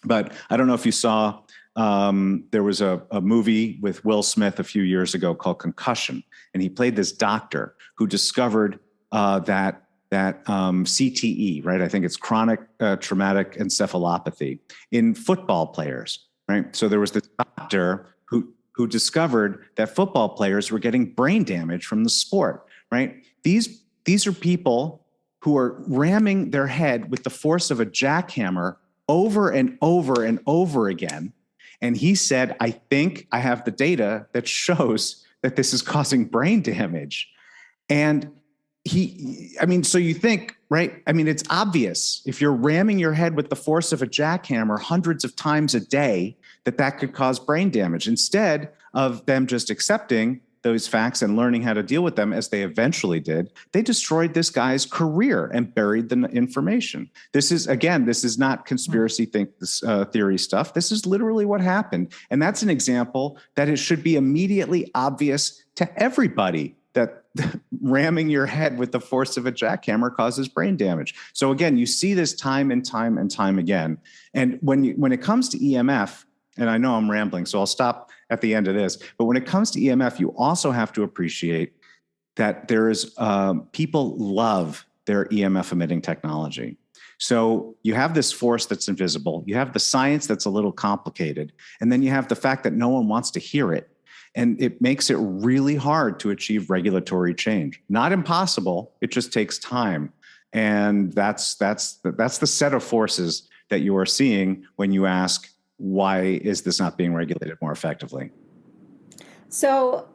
But I don't know if you saw, there was a movie with Will Smith a few years ago called Concussion. And he played this doctor who discovered that CTE, right? I think it's chronic traumatic encephalopathy in football players, right? So there was this doctor who discovered that football players were getting brain damage from the sport, right? These are people who are ramming their head with the force of a jackhammer over and over and over again. And he said, I think I have the data that shows that this is causing brain damage. And so you think, right? I mean, it's obvious if you're ramming your head with the force of a jackhammer hundreds of times a day, that could cause brain damage. Instead of them just accepting those facts and learning how to deal with them, as they eventually did, they destroyed this guy's career and buried the information. This is not conspiracy theory stuff. This is literally what happened. And that's an example that it should be immediately obvious to everybody that ramming your head with the force of a jackhammer causes brain damage. So again, you see this time and time and time again. And when it comes to EMF, and I know I'm rambling, so I'll stop at the end of this, but when it comes to EMF, you also have to appreciate that people love their EMF emitting technology. So you have this force that's invisible, you have the science that's a little complicated, and then you have the fact that no one wants to hear it. And it makes it really hard to achieve regulatory change. Not impossible, it just takes time. And that's the set of forces that you are seeing when you ask, why is this not being regulated more effectively? So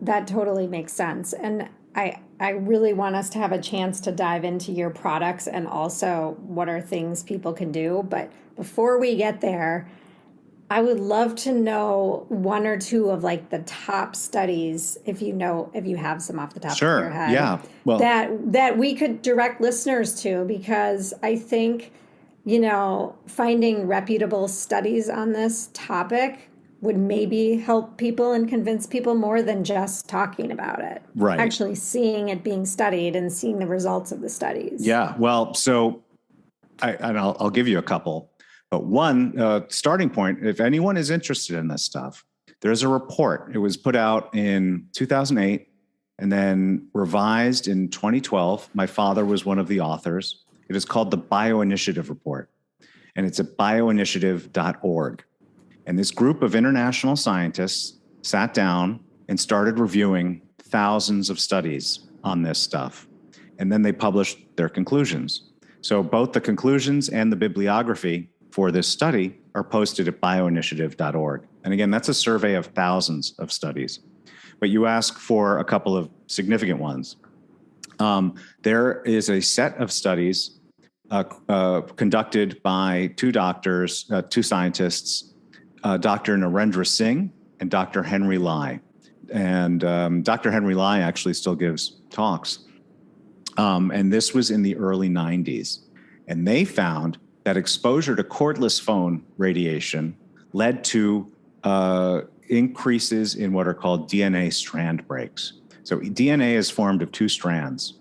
that totally makes sense. And I really want us to have a chance to dive into your products and also what are things people can do. But before we get there, I would love to know one or two of like the top studies, if you have some off the top of your head. Yeah. Well, that we could direct listeners to, because I think, finding reputable studies on this topic would maybe help people and convince people more than just talking about it. Right. Actually seeing it being studied and seeing the results of the studies. Yeah. Well, so I'll give you a couple. But one starting point, if anyone is interested in this stuff, there's a report. It was put out in 2008 and then revised in 2012. My father was one of the authors. It is called the Bioinitiative Report, and it's at bioinitiative.org. And this group of international scientists sat down and started reviewing thousands of studies on this stuff. And then they published their conclusions. So both the conclusions and the bibliography for this study are posted at bioinitiative.org. And again, that's a survey of thousands of studies. But you ask for a couple of significant ones. There is a set of studies conducted by two scientists, Dr. Narendra Singh and Dr. Henry Lai. And Dr. Henry Lai actually still gives talks. And this was in the early 90s. And they found that exposure to cordless phone radiation led to increases in what are called DNA strand breaks. So DNA is formed of two strands.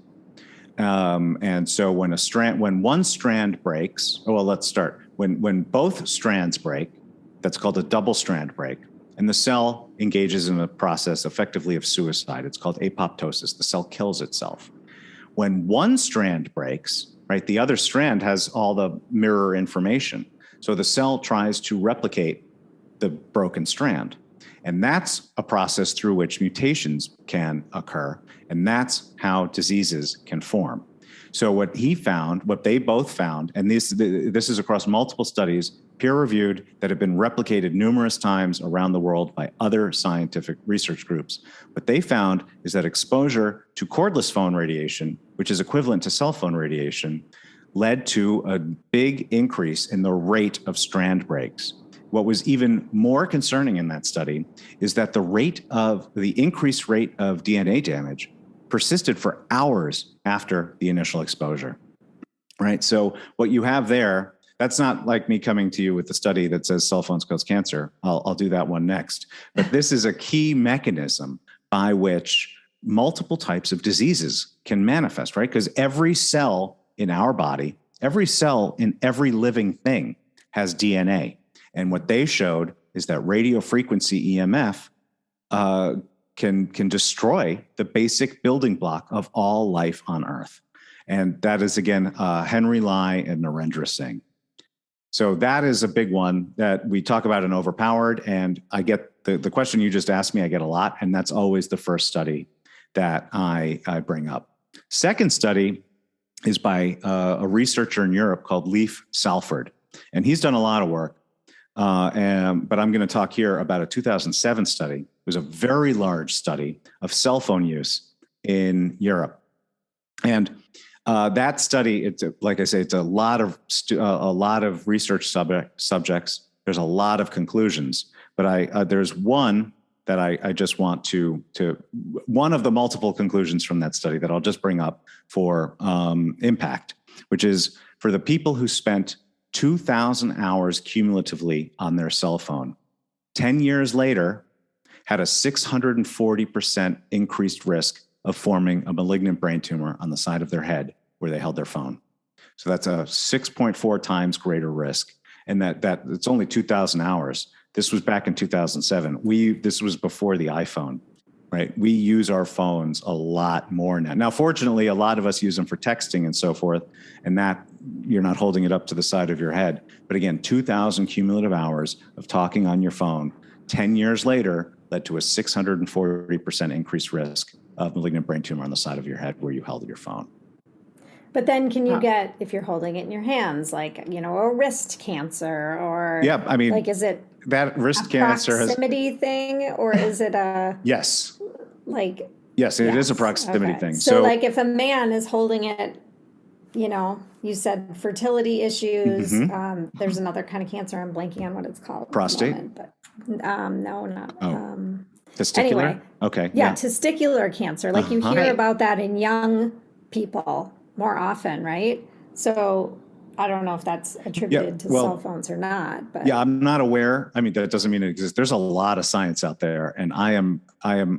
And so when one strand breaks, let's start. When both strands break, that's called a double strand break. And the cell engages in a process effectively of suicide. It's called apoptosis. The cell kills itself. When one strand breaks, right, the other strand has all the mirror information. So the cell tries to replicate the broken strand. And that's a process through which mutations can occur. And that's how diseases can form. So what they both found, and this is across multiple studies, peer-reviewed, that have been replicated numerous times around the world by other scientific research groups. What they found is that exposure to cordless phone radiation, which is equivalent to cell phone radiation, led to a big increase in the rate of strand breaks. What was even more concerning in that study is that the increased rate of DNA damage persisted for hours after the initial exposure, right? So what you have there, that's not like me coming to you with a study that says cell phones cause cancer. I'll do that one next. But this is a key mechanism by which multiple types of diseases can manifest, right? Because every cell in our body, every cell in every living thing has DNA. And what they showed is that radio frequency EMF can destroy the basic building block of all life on Earth. And that is, again, Henry Lai and Narendra Singh. So that is a big one that we talk about in Overpowered. And I get the question you just asked me, I get a lot. And that's always the first study that I bring up. Second study is by a researcher in Europe called Leif Salford. And he's done a lot of work. But I'm going to talk here about a 2007 study. It was a very large study of cell phone use in Europe. And that study, it's like I say, it's a lot of research subjects. There's a lot of conclusions, but there's one that I just want to one of the multiple conclusions from that study that I'll just bring up for impact, which is for the people who spent 2,000 hours cumulatively on their cell phone, 10 years later, had a 640% increased risk of forming a malignant brain tumor on the side of their head where they held their phone. So that's a 6.4 times greater risk. And that it's only 2,000 hours. This was back in 2007. This was before the iPhone, right? We use our phones a lot more now. Now, fortunately, a lot of us use them for texting and so forth, and that you're not holding it up to the side of your head. But again, 2,000 cumulative hours of talking on your phone 10 years later led to a 640% increased risk of malignant brain tumor on the side of your head where you held your phone. But then can you get, if you're holding it in your hands, like, a wrist cancer or like, is it that wrist cancer proximity thing, or is it a yes, like yes, it is a proximity thing. So like if a man is holding it, you said fertility issues. There's another kind of cancer. I'm blanking on what it's called. Prostate? But no, not. Testicular? Anyway, okay. Yeah, testicular cancer. Like you hear about that in young people more often, right? So I don't know if that's attributed to cell phones or not, but I'm not aware. I mean, that doesn't mean it exists. There's a lot of science out there, and I am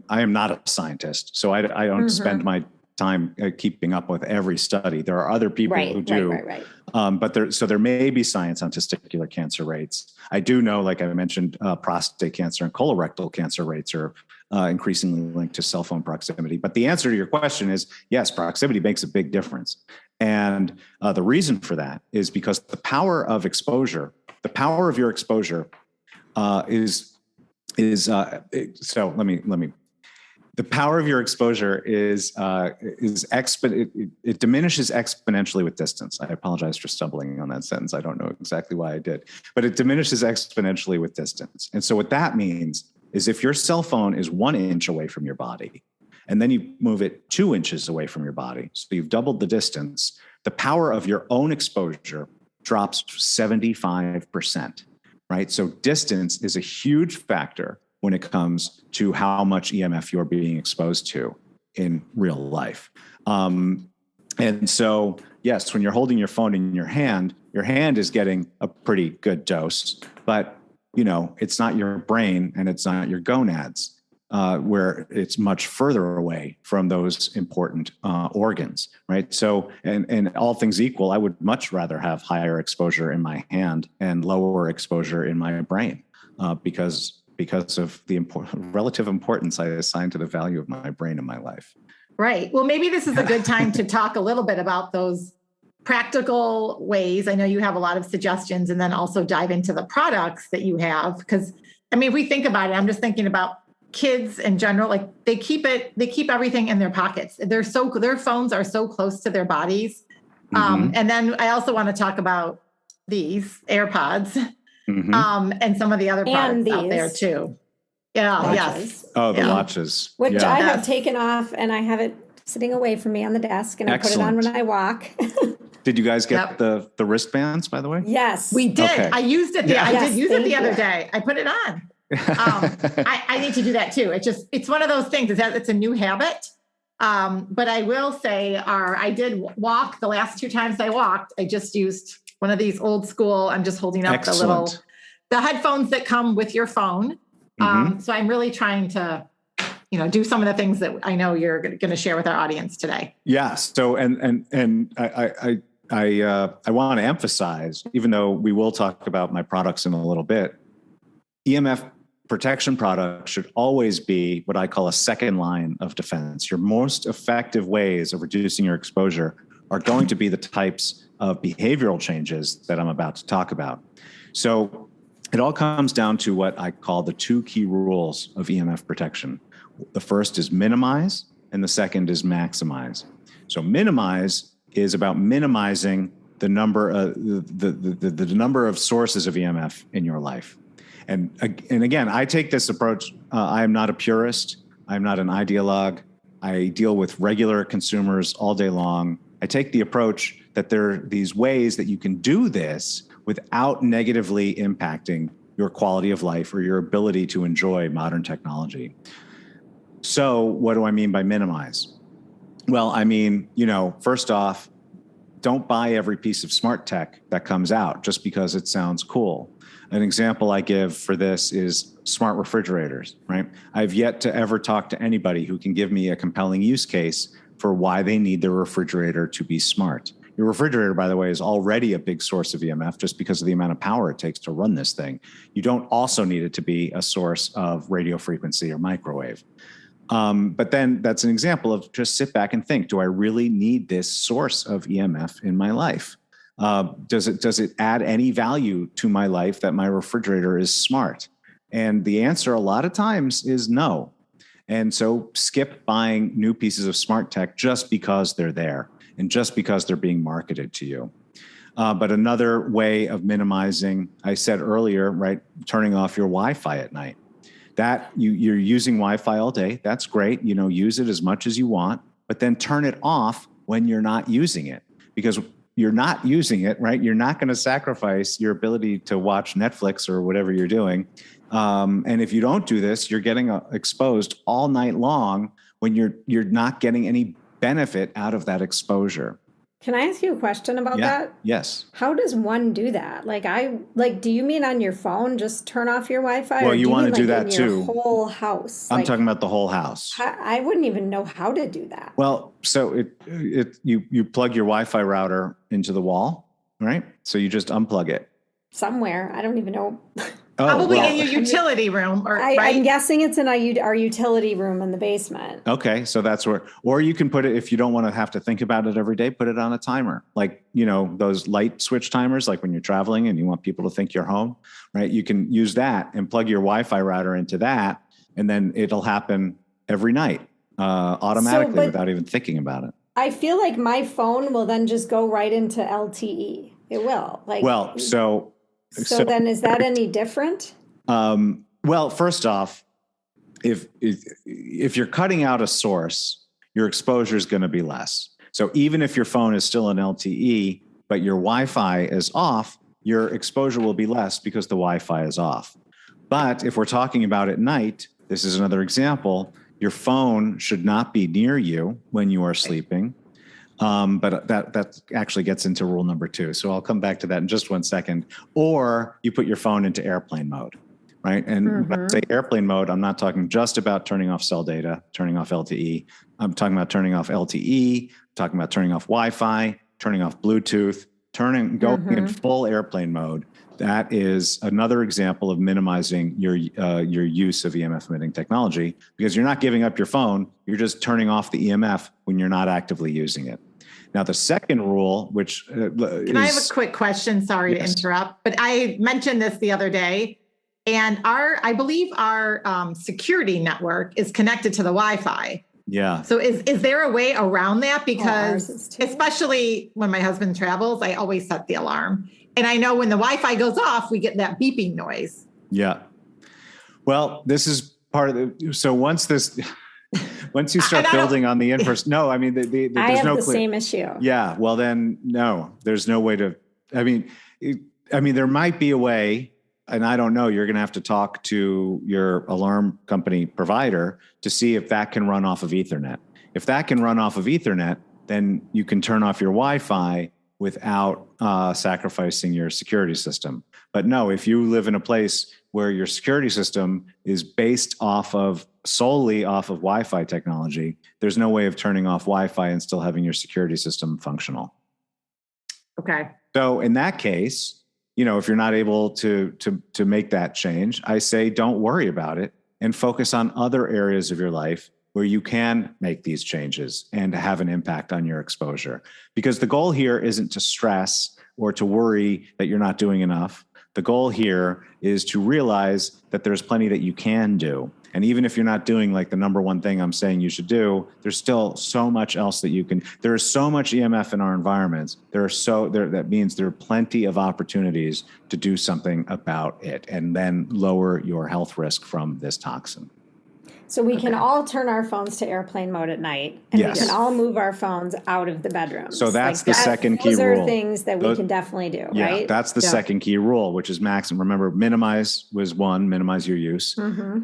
not a scientist, so I don't spend my time keeping up with every study. There are other people who do, right. But there may be science on testicular cancer rates. I do know, like I mentioned, prostate cancer and colorectal cancer rates are increasingly linked to cell phone proximity. But the answer to your question is yes, proximity makes a big difference. And the reason for that is because the power of your exposure so let me. The power of your exposure is it diminishes exponentially with distance. I apologize for stumbling on that sentence. I don't know exactly why I did, but it diminishes exponentially with distance. And so what that means is if your cell phone is 1 inch away from your body, and then you move it 2 inches away from your body, so you've doubled the distance, the power of your own exposure drops 75%, right? So distance is a huge factor when it comes to how much EMF you're being exposed to in real life. And so, yes, when you're holding your phone in your hand is getting a pretty good dose, but it's not your brain and it's not your gonads, where it's much further away from those important organs, right? So, and all things equal, I would much rather have higher exposure in my hand and lower exposure in my brain, because of the relative importance I assign to the value of my brain in my life. Right. Well, maybe this is a good time to talk a little bit about those practical ways. I know you have a lot of suggestions, and then also dive into the products that you have. Because, if we think about it, I'm just thinking about kids in general. Like they keep everything in their pockets. Their phones are so close to their bodies. And then I also want to talk about these AirPods. And some of the other products out there too. Yeah. Watches. Yes. Oh, the watches. Which I have taken off, and I have it sitting away from me on the desk, and Excellent. I put it on when I walk. Did you guys get the wristbands, by the way? Yes. We did. Okay. I used it. I did use it the other day. I put it on. I need to do that too. It's one of those things. It's a new habit. But I will say I did walk the last 2 times I walked. I just used one of these old school, I'm just holding up Excellent. the headphones that come with your phone. So I'm really trying to, do some of the things that I know you're going to share with our audience today. Yeah. So, and I want to emphasize, even though we will talk about my products in a little bit, EMF protection products should always be what I call a second line of defense. Your most effective ways of reducing your exposure are going to be the types of behavioral changes that I'm about to talk about. So it all comes down to what I call the 2 key rules of EMF protection. The first is minimize, and the second is maximize. So minimize is about minimizing the number the number of sources of EMF in your life. And again, I take this approach. I am not a purist. I'm not an ideologue. I deal with regular consumers all day long. I take the approach that there are these ways that you can do this without negatively impacting your quality of life or your ability to enjoy modern technology. So what do I mean by minimize? Well, I mean, first off, don't buy every piece of smart tech that comes out just because it sounds cool. An example I give for this is smart refrigerators, right? I've yet to ever talk to anybody who can give me a compelling use case for why they need their refrigerator to be smart. Your refrigerator, by the way, is already a big source of EMF just because of the amount of power it takes to run this thing. You don't also need it to be a source of radio frequency or microwave. But then that's an example of just sit back and think, do I really need this source of EMF in my life? Does it add any value to my life that my refrigerator is smart? And the answer a lot of times is no. And so skip buying new pieces of smart tech just because they're there and just because they're being marketed to you. But another way of minimizing, I said earlier, right, turning off your Wi-Fi at night. That you're using Wi-Fi all day. That's great. Use it as much as you want, but then turn it off when you're not using it, because you're not using it, right? You're not going to sacrifice your ability to watch Netflix or whatever you're doing. And if you don't do this, you're getting exposed all night long when you're not getting any benefit out of that exposure. Can I ask you a question about that? Yes. How does one do that? Do you mean on your phone, just turn off your Wi-Fi? Well, you want to do that in too. Your whole house. I'm talking about the whole house. I wouldn't even know how to do that. Well, so you plug your Wi-Fi router into the wall, right? So you just unplug it. Somewhere. I don't even know. Probably in your utility room, right? I'm guessing it's in our utility room in the basement. Okay, so that's where, or you can put it, if you don't want to have to think about it every day, put it on a timer. Like, those light switch timers, like when you're traveling and you want people to think you're home, right? You can use that and plug your Wi-Fi router into that, and then it'll happen every night automatically without even thinking about it. I feel like my phone will then just go right into LTE. It will. So then is that any different? Well, first off, if you're cutting out a source, your exposure is going to be less. So even if your phone is still in LTE, but your Wi-Fi is off, your exposure will be less because the Wi-Fi is off. But if we're talking about at night, this is another example, your phone should not be near you when you are sleeping. But that actually gets into rule number 2. So I'll come back to that in just one second. Or you put your phone into airplane mode, right? And when I say airplane mode, I'm not talking just about turning off cell data, turning off LTE. I'm talking about turning off LTE, talking about turning off Wi-Fi, turning off Bluetooth, going in full airplane mode. That is another example of minimizing your use of EMF emitting technology, because you're not giving up your phone. You're just turning off the EMF when you're not actively using it. Now, the second rule, which Can I have a quick question? Sorry to interrupt, but I mentioned this the other day, and I believe our security network is connected to the Wi-Fi. Yeah. So is there a way around that? Because especially when my husband travels, I always set the alarm. And I know when the Wi-Fi goes off, we get that beeping noise. Yeah. Well, this is part of so once you start building on the inverse, no, I mean, there's no clear same issue. Yeah. Well, then no, there's no way to, I mean, there might be a way, and I don't know, you're going to have to talk to your alarm company provider to see if that can run off of Ethernet. If that can run off of Ethernet, then you can turn off your Wi-Fi without sacrificing your security system. But no, if you live in a place where your security system is based solely off of Wi-Fi technology, there's no way of turning off Wi-Fi and still having your security system functional. Okay. So in that case, if you're not able to make that change, I say don't worry about it and focus on other areas of your life where you can make these changes and have an impact on your exposure. Because the goal here isn't to stress or to worry that you're not doing enough. The goal here is to realize that there's plenty that you can do. And even if you're not doing like the number one thing I'm saying you should do, there's still so much else that you can. There is so much EMF in our environments. That means there are plenty of opportunities to do something about it and then lower your health risk from this toxin. So we can all turn our phones to airplane mode at night, and we Yes. can all move our phones out of the bedroom. So that's the second key Those are rule. things that we can definitely do, Yeah, right? that's the second key rule, which is maximum. Remember, minimize was 1, minimize your use.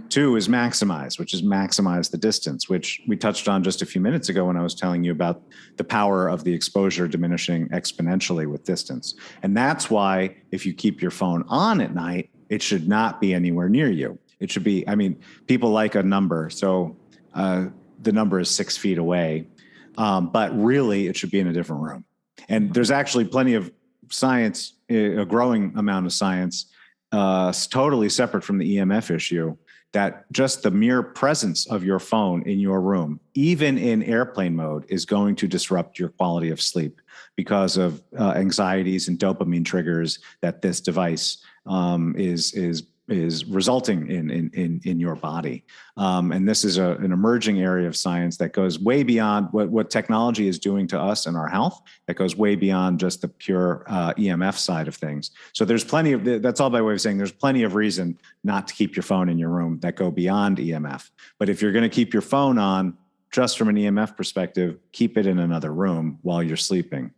2 is maximize, which is maximize the distance, which we touched on just a few minutes ago when I was telling you about the power of the exposure diminishing exponentially with distance. And that's why if you keep your phone on at night, it should not be anywhere near you. It should be, I mean, people like a number. So the number is 6 feet away, but really it should be in a different room. And there's actually plenty of science, a growing amount of science, totally separate from the EMF issue, that just the mere presence of your phone in your room, even in airplane mode, is going to disrupt your quality of sleep because of anxieties and dopamine triggers that this device is resulting in your body. And this is an emerging area of science that goes way beyond what technology is doing to us and our health, that goes way beyond just the pure EMF side of things. So there's plenty of, that's all by way of saying there's plenty of reason not to keep your phone in your room that go beyond EMF. But if you're going to keep your phone on, just from an EMF perspective, keep it in another room while you're sleeping.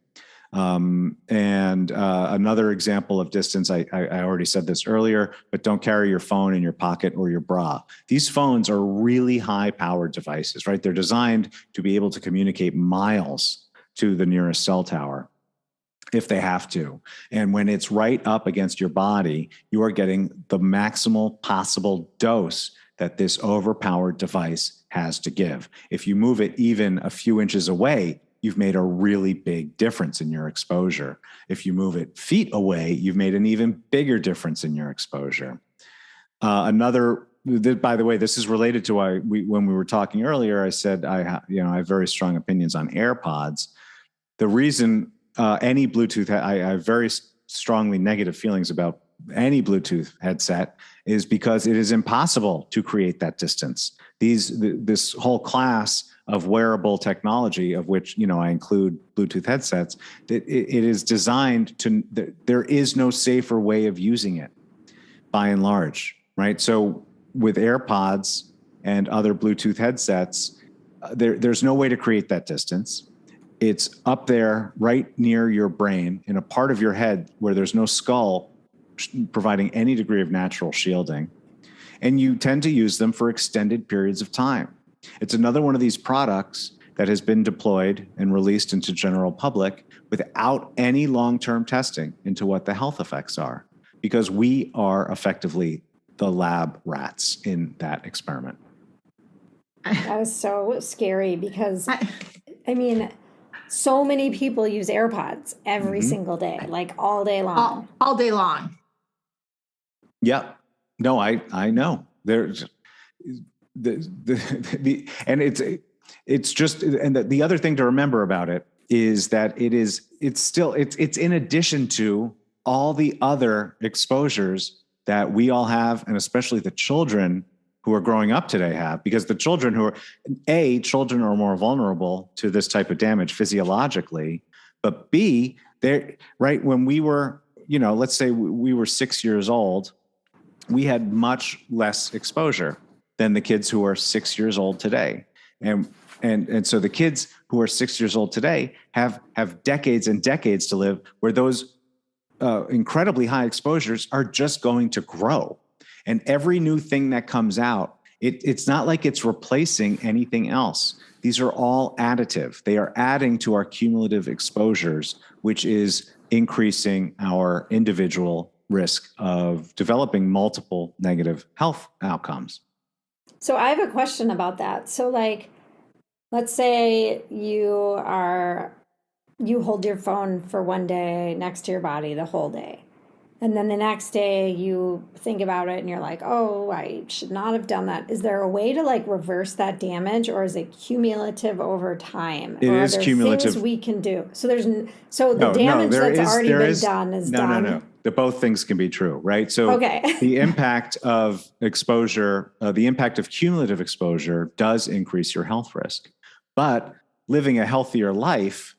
Another example of distance, I already said this earlier, but don't carry your phone in your pocket or your bra. These phones are really high powered devices, right? They're designed to be able to communicate miles to the nearest cell tower if they have to. And when it's right up against your body, you are getting the maximal possible dose that this overpowered device has to give. If you move it even a few inches away, you've made a really big difference in your exposure. If you move it feet away, you've made an even bigger difference in your exposure. By the way, this is related to when we were talking earlier, I said, I have very strong opinions on AirPods. The reason any Bluetooth, I have very strongly negative feelings about any Bluetooth headset is because it is impossible to create that distance. This whole class of wearable technology, of which, I include Bluetooth headsets, it is designed to, there is no safer way of using it by and large, right? So with AirPods and other Bluetooth headsets, there's no way to create that distance. It's up there right near your brain in a part of your head where there's no skull providing any degree of natural shielding. And you tend to use them for extended periods of time. It's another one of these products that has been deployed and released into general public without any long-term testing into what the health effects are, because we are effectively the lab rats in that experiment. That is so scary because, so many people use AirPods every single day, like all day long. All day long. Yeah. No, I know. There's it's just, and the other thing to remember about it is that it's in addition to all the other exposures that we all have, and especially the children who are growing up today have, because the children children are more vulnerable to this type of damage physiologically, but B, right, when we were, let's say we were 6 years old, we had much less exposure than the kids who are 6 years old today. And so the kids who are 6 years old today have decades and decades to live, where those incredibly high exposures are just going to grow. And every new thing that comes out, it's not like it's replacing anything else. These are all additive. They are adding to our cumulative exposures, which is increasing our individual risk of developing multiple negative health outcomes. So I have a question about that. So let's say you hold your phone for one day next to your body the whole day. And then the next day you think about it and you're like, oh, I should not have done that. Is there a way to reverse that damage, or is it cumulative over time? It is cumulative. Things we can do. So the damage that's already been done is done. No. Both things can be true, right? So the impact of exposure, the impact of cumulative exposure does increase your health risk. But living a healthier life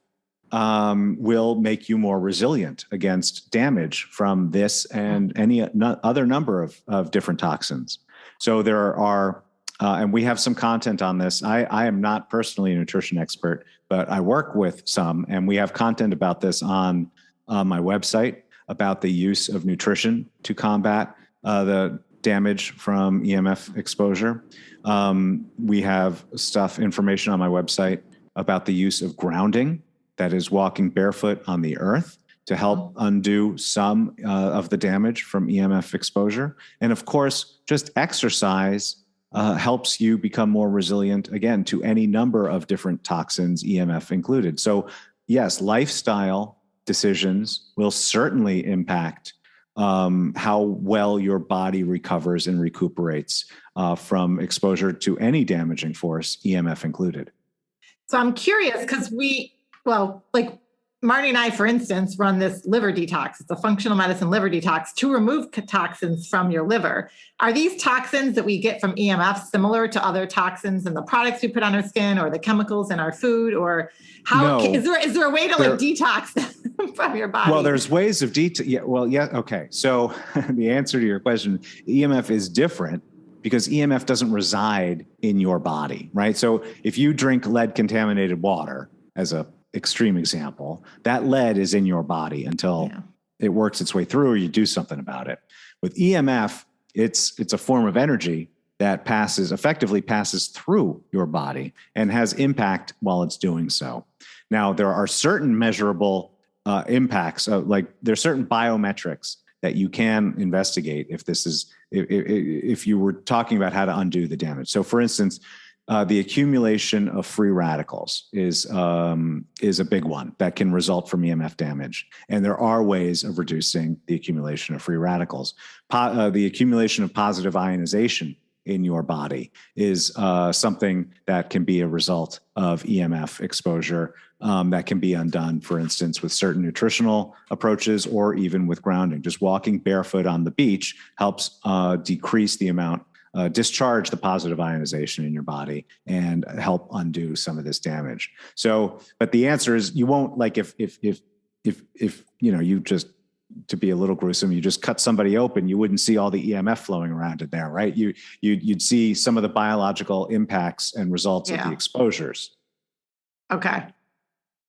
will make you more resilient against damage from this and any other number of different toxins. So there are and we have some content on this. I am not personally a nutrition expert, but I work with some, and we have content about this on my website about the use of nutrition to combat the damage from EMF exposure. We have information on my website about the use of grounding, that is walking barefoot on the earth, to help undo some of the damage from EMF exposure. And of course, just exercise helps you become more resilient, again, to any number of different toxins, EMF included. So yes, lifestyle decisions will certainly impact how well your body recovers and recuperates from exposure to any damaging force, EMF included. So I'm curious because like Marnie and I, for instance, run this liver detox. It's a functional medicine liver detox to remove toxins from your liver. Are these toxins that we get from EMFs similar to other toxins in the products we put on our skin or the chemicals in our food? Or how is there a way to detox them from your body? Well, there's ways of detox. Yeah. Well, yeah. Okay. So the answer to your question, EMF is different because EMF doesn't reside in your body, right? So if you drink lead contaminated water, as a extreme example, that lead is in your body until it works its way through or you do something about it. With EMF, it's a form of energy that effectively passes through your body and has impact while it's doing so. Now, there are certain measurable impacts, there's certain biometrics that you can investigate if you were talking about how to undo the damage. So for instance, the accumulation of free radicals is a big one that can result from EMF damage. And there are ways of reducing the accumulation of free radicals. The accumulation of positive ionization in your body is something that can be a result of EMF exposure that can be undone, for instance, with certain nutritional approaches or even with grounding. Just walking barefoot on the beach helps decrease the amount discharge the positive ionization in your body and help undo some of this damage. So, but the answer is you won't, like if you just, to be a little gruesome, you just cut somebody open, you wouldn't see all the EMF flowing around in there, right? You'd see some of the biological impacts and results of the exposures. Okay.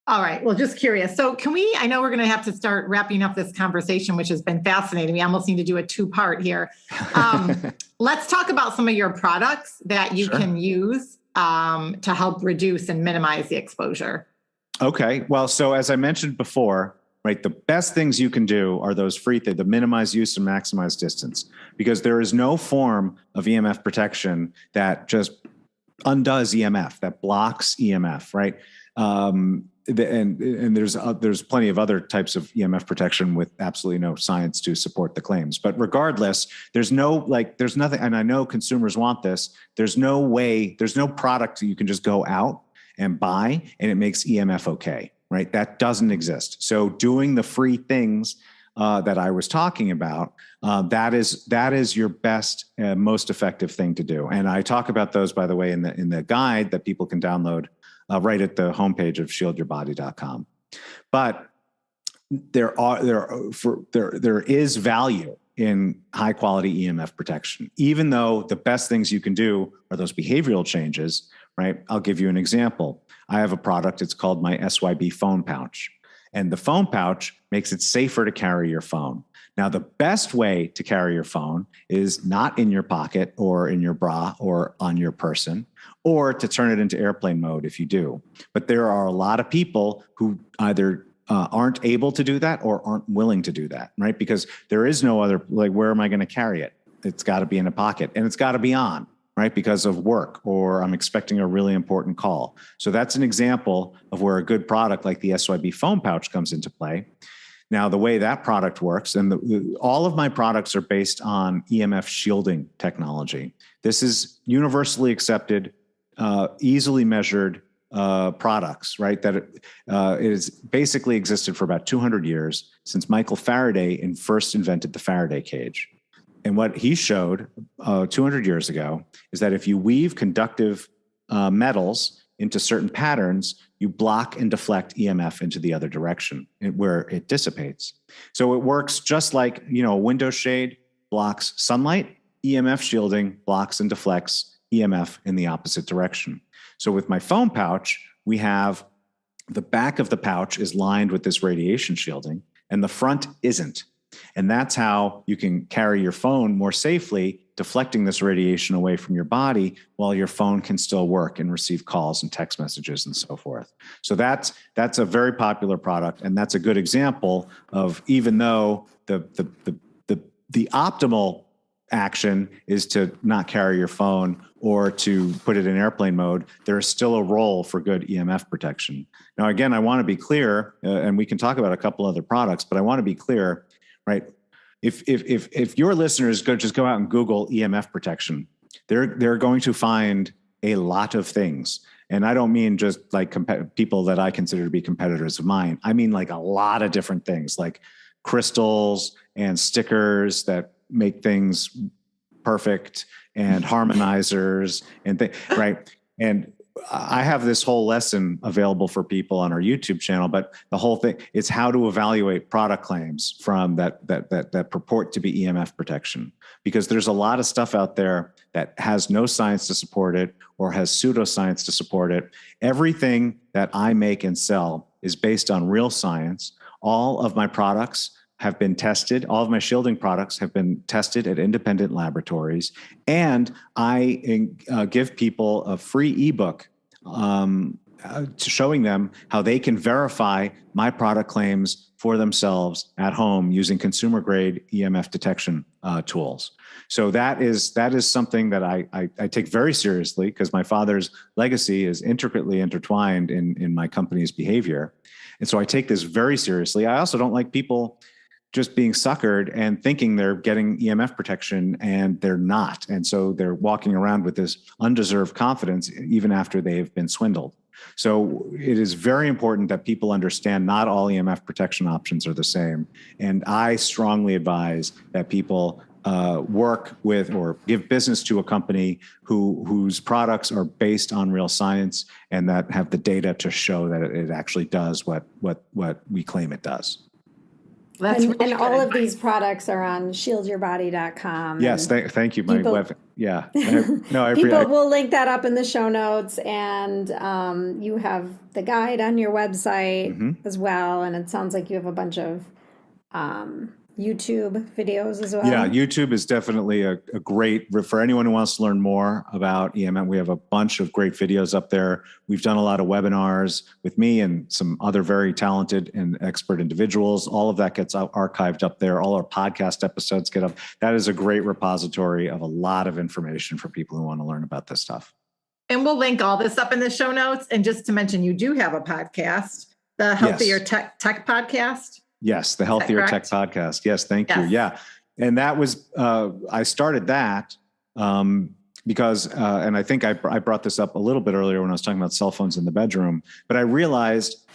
All right. Well, just curious. So I know we're going to have to start wrapping up this conversation, which has been fascinating. We almost need to do a 2-part here. Let's talk about some of your products that you can use to help reduce and minimize the exposure. Okay. Well, so as I mentioned before, right, the best things you can do are those the minimize use and maximize distance, because there is no form of EMF protection that just undoes EMF, that blocks EMF, right? And there's plenty of other types of EMF protection with absolutely no science to support the claims. But regardless, there's nothing, and I know consumers want this. There's no product that you can just go out and buy and it makes EMF okay, right? That doesn't exist. So doing the free things that I was talking about, that is your best, most effective thing to do. And I talk about those, by the way, in the guide that people can download right at the homepage of shieldyourbody.com. But there is value in high quality EMF protection, even though the best things you can do are those behavioral changes, right? I'll give you an example. I have a product, it's called my SYB phone pouch. And the phone pouch makes it safer to carry your phone. Now, the best way to carry your phone is not in your pocket or in your bra or on your person, or to turn it into airplane mode if you do. But there are a lot of people who either aren't able to do that or aren't willing to do that, right? Because there is no other, where am I going to carry it? It's got to be in a pocket and it's got to be on, right? Because of work, or I'm expecting a really important call. So that's an example of where a good product like the SYB phone pouch comes into play. Now, the way that product works, and all of my products are based on EMF shielding technology. This is universally accepted, easily measured products, right? That it is basically existed for about 200 years since Michael Faraday first invented the Faraday cage. And what he showed 200 years ago is that if you weave conductive metals into certain patterns, you block and deflect EMF into the other direction where it dissipates. So it works just like, a window shade blocks sunlight, EMF shielding blocks and deflects EMF in the opposite direction. So with my phone pouch, we have the back of the pouch is lined with this radiation shielding and the front isn't. And that's how you can carry your phone more safely, deflecting this radiation away from your body while your phone can still work and receive calls and text messages and so forth. So that's a very popular product. And that's a good example of, even though the optimal action is to not carry your phone or to put it in airplane mode, there is still a role for good EMF protection. Now, again, I want to be clear, and we can talk about a couple other products, but I want to be clear, right? If your listeners just go out and Google EMF protection, they're going to find a lot of things. And I don't mean just like people that I consider to be competitors of mine. I mean like a lot of different things, like crystals and stickers that make things perfect and harmonizers and things, right? And I have this whole lesson available for people on our YouTube channel, but the whole thing is how to evaluate product claims from that purport to be EMF protection, because there's a lot of stuff out there that has no science to support it or has pseudoscience to support it. Everything that I make and sell is based on real science. All of my products have been tested. All of my shielding products have been tested at independent laboratories. And I give people a free ebook showing them how they can verify my product claims for themselves at home using consumer grade EMF detection tools. So that is something that I take very seriously, because my father's legacy is intricately intertwined in my company's behavior. And so I take this very seriously. I also don't like people just being suckered and thinking they're getting EMF protection and they're not. And so they're walking around with this undeserved confidence even after they've been swindled. So it is very important that people understand not all EMF protection options are the same. And I strongly advise that people work with or give business to a company whose products are based on real science and that have the data to show that it actually does what we claim it does. And all of these products are on shieldyourbody.com. Yes, thank you. My web, yeah. No, I People will link that up in the show notes, and you have the guide on your website as well. And it sounds like you have a bunch of YouTube videos as well. Yeah, YouTube is definitely a great, for anyone who wants to learn more about EMF. We have a bunch of great videos up there. We've done a lot of webinars with me and some other very talented and expert individuals. All of that gets archived up there. All our podcast episodes get up. That is a great repository of a lot of information for people who want to learn about this stuff. And we'll link all this up in the show notes. And just to mention, you do have a podcast, the Healthier Tech Podcast. Yes, the Healthier Tech Podcast. Yes, thank you. Yeah. And that was, I started that because, and I think I brought this up a little bit earlier when I was talking about cell phones in the bedroom, but I realized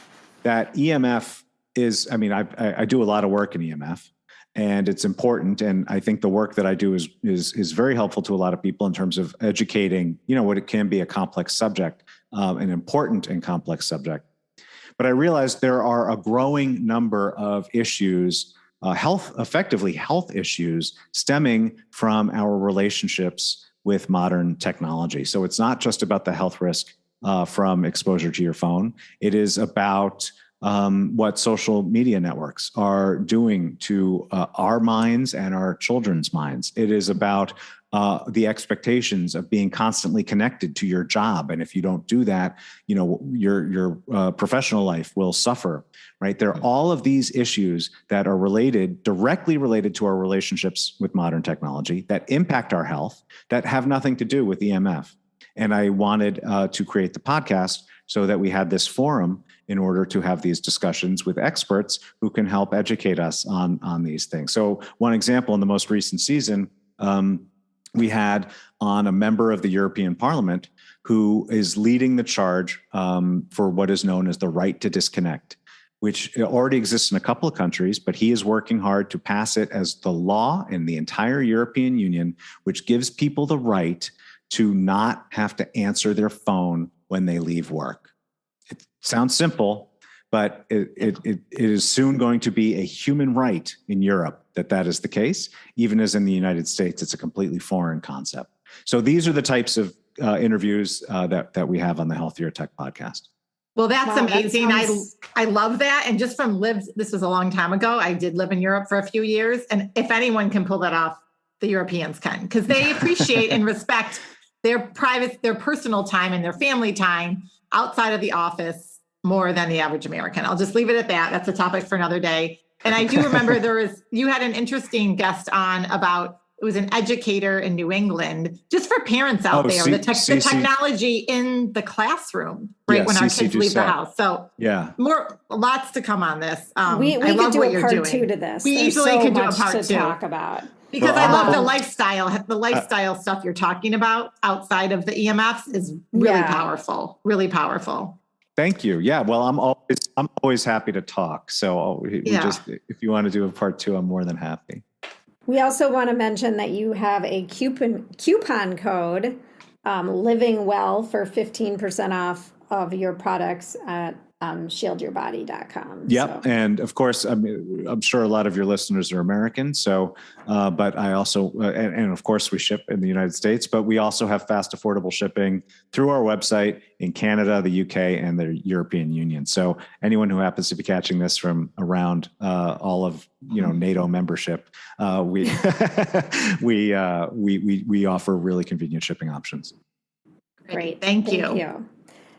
that EMF is, I mean, I do a lot of work in EMF and it's important. And I think the work that I do is very helpful to a lot of people in terms of educating, what it can be a complex subject, an important and complex subject. But I realized there are a growing number of issues, effectively health issues, stemming from our relationships with modern technology. So it's not just about the health risk from exposure to your phone. It is about what social media networks are doing to our minds and our children's minds. It is about the expectations of being constantly connected to your job. And if you don't do that, your professional life will suffer, right? There are all of these issues that are directly related to our relationships with modern technology that impact our health that have nothing to do with EMF. And I wanted to create the podcast so that we had this forum in order to have these discussions with experts who can help educate us on these things. So one example in the most recent season, we had on a member of the European Parliament who is leading the charge for what is known as the right to disconnect, which already exists in a couple of countries, but he is working hard to pass it as the law in the entire European Union, which gives people the right to not have to answer their phone when they leave work. It sounds simple, but it is soon going to be a human right in Europe that is the case, even as in the United States, it's a completely foreign concept. So these are the types of interviews that we have on the Healthier Tech podcast. Well, that's amazing. That I love that. And just from this was a long time ago. I did live in Europe for a few years. And if anyone can pull that off, the Europeans can, because they appreciate and respect their personal time and their family time outside of the office more than the average American. I'll just leave it at that. That's a topic for another day. And I do remember you had an interesting guest on about, it was an educator in New England, just for parents out there, the technology in the classroom, right? When our kids leave the house. So lots to come on this. We could do a part 2 to this. We easily could do a part 2 to talk about. Because I love the lifestyle stuff you're talking about outside of the EMFs is really powerful, really powerful. Thank you. Yeah. Well, I'm always happy to talk. So if you want to do a part 2, I'm more than happy. We also want to mention that you have a coupon code, Living Well, for 15% off of your products at shieldyourbody.com. Yep. So. And of course, I'm sure a lot of your listeners are American. So, but I also, and of course we ship in the United States, but we also have fast, affordable shipping through our website in Canada, the UK, and the European Union. So anyone who happens to be catching this from around all of, NATO membership, we offer really convenient shipping options. Great. Thank you.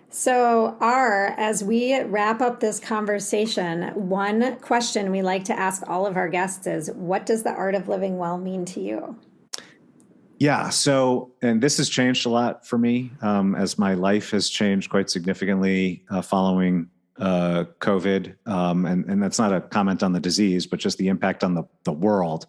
So, as we wrap up this conversation, one question we like to ask all of our guests is, what does the art of living well mean to you? Yeah. So, and this has changed a lot for me as my life has changed quite significantly following COVID. And that's not a comment on the disease, but just the impact on the world.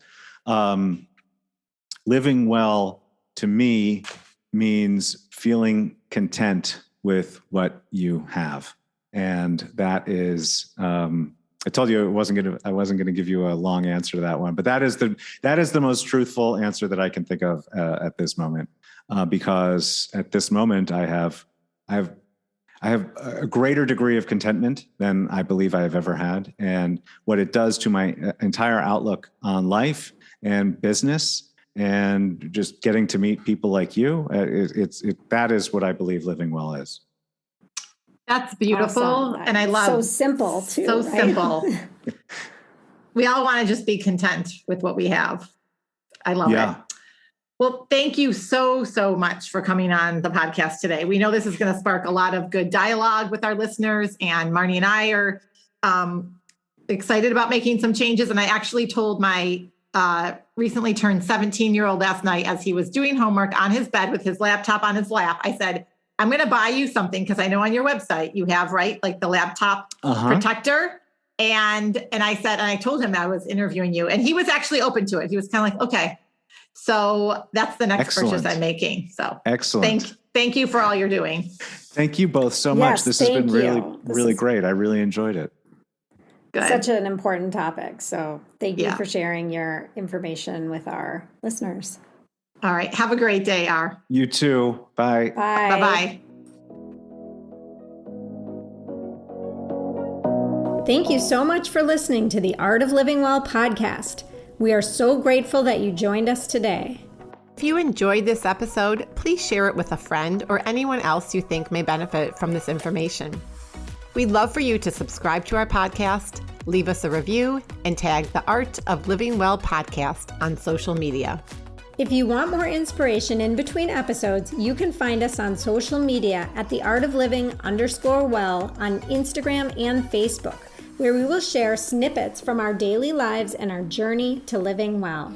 Living well to me means feeling content with what you have. And that is, I told you I wasn't going to give you a long answer to that one, but that is the most truthful answer that I can think of at this moment, because at this moment I have a greater degree of contentment than I believe I have ever had. And what it does to my entire outlook on life and business and just getting to meet people like you, that is what I believe living well is. That's beautiful. Awesome. And I love so simple too. So right? simple. We all want to just be content with what we have. I love it. Well, thank you so much for coming on the podcast today. We know this is going to spark a lot of good dialogue with our listeners, and Marnie and I are excited about making some changes. And I actually told my recently turned 17-year-old last night, as he was doing homework on his bed with his laptop on his lap, I said, I'm going to buy you something, because I know on your website you have, right, like the laptop protector. And I told him that I was interviewing you, and he was actually open to it. He was kind of like, okay. So that's the next purchase I'm making. So excellent. Thank you for all you're doing. Thank you both so much. This has been really great. I really enjoyed it. Good. Such an important topic. So thank you for sharing your information with our listeners. All right. Have a great day, R. You too. Bye. Bye. Bye-bye. Thank you so much for listening to the Art of Living Well podcast. We are so grateful that you joined us today. If you enjoyed this episode, please share it with a friend or anyone else you think may benefit from this information. We'd love for you to subscribe to our podcast, leave us a review, and tag the Art of Living Well podcast on social media. If you want more inspiration in between episodes, you can find us on social media at theartofliving_well on Instagram and Facebook, where we will share snippets from our daily lives and our journey to living well.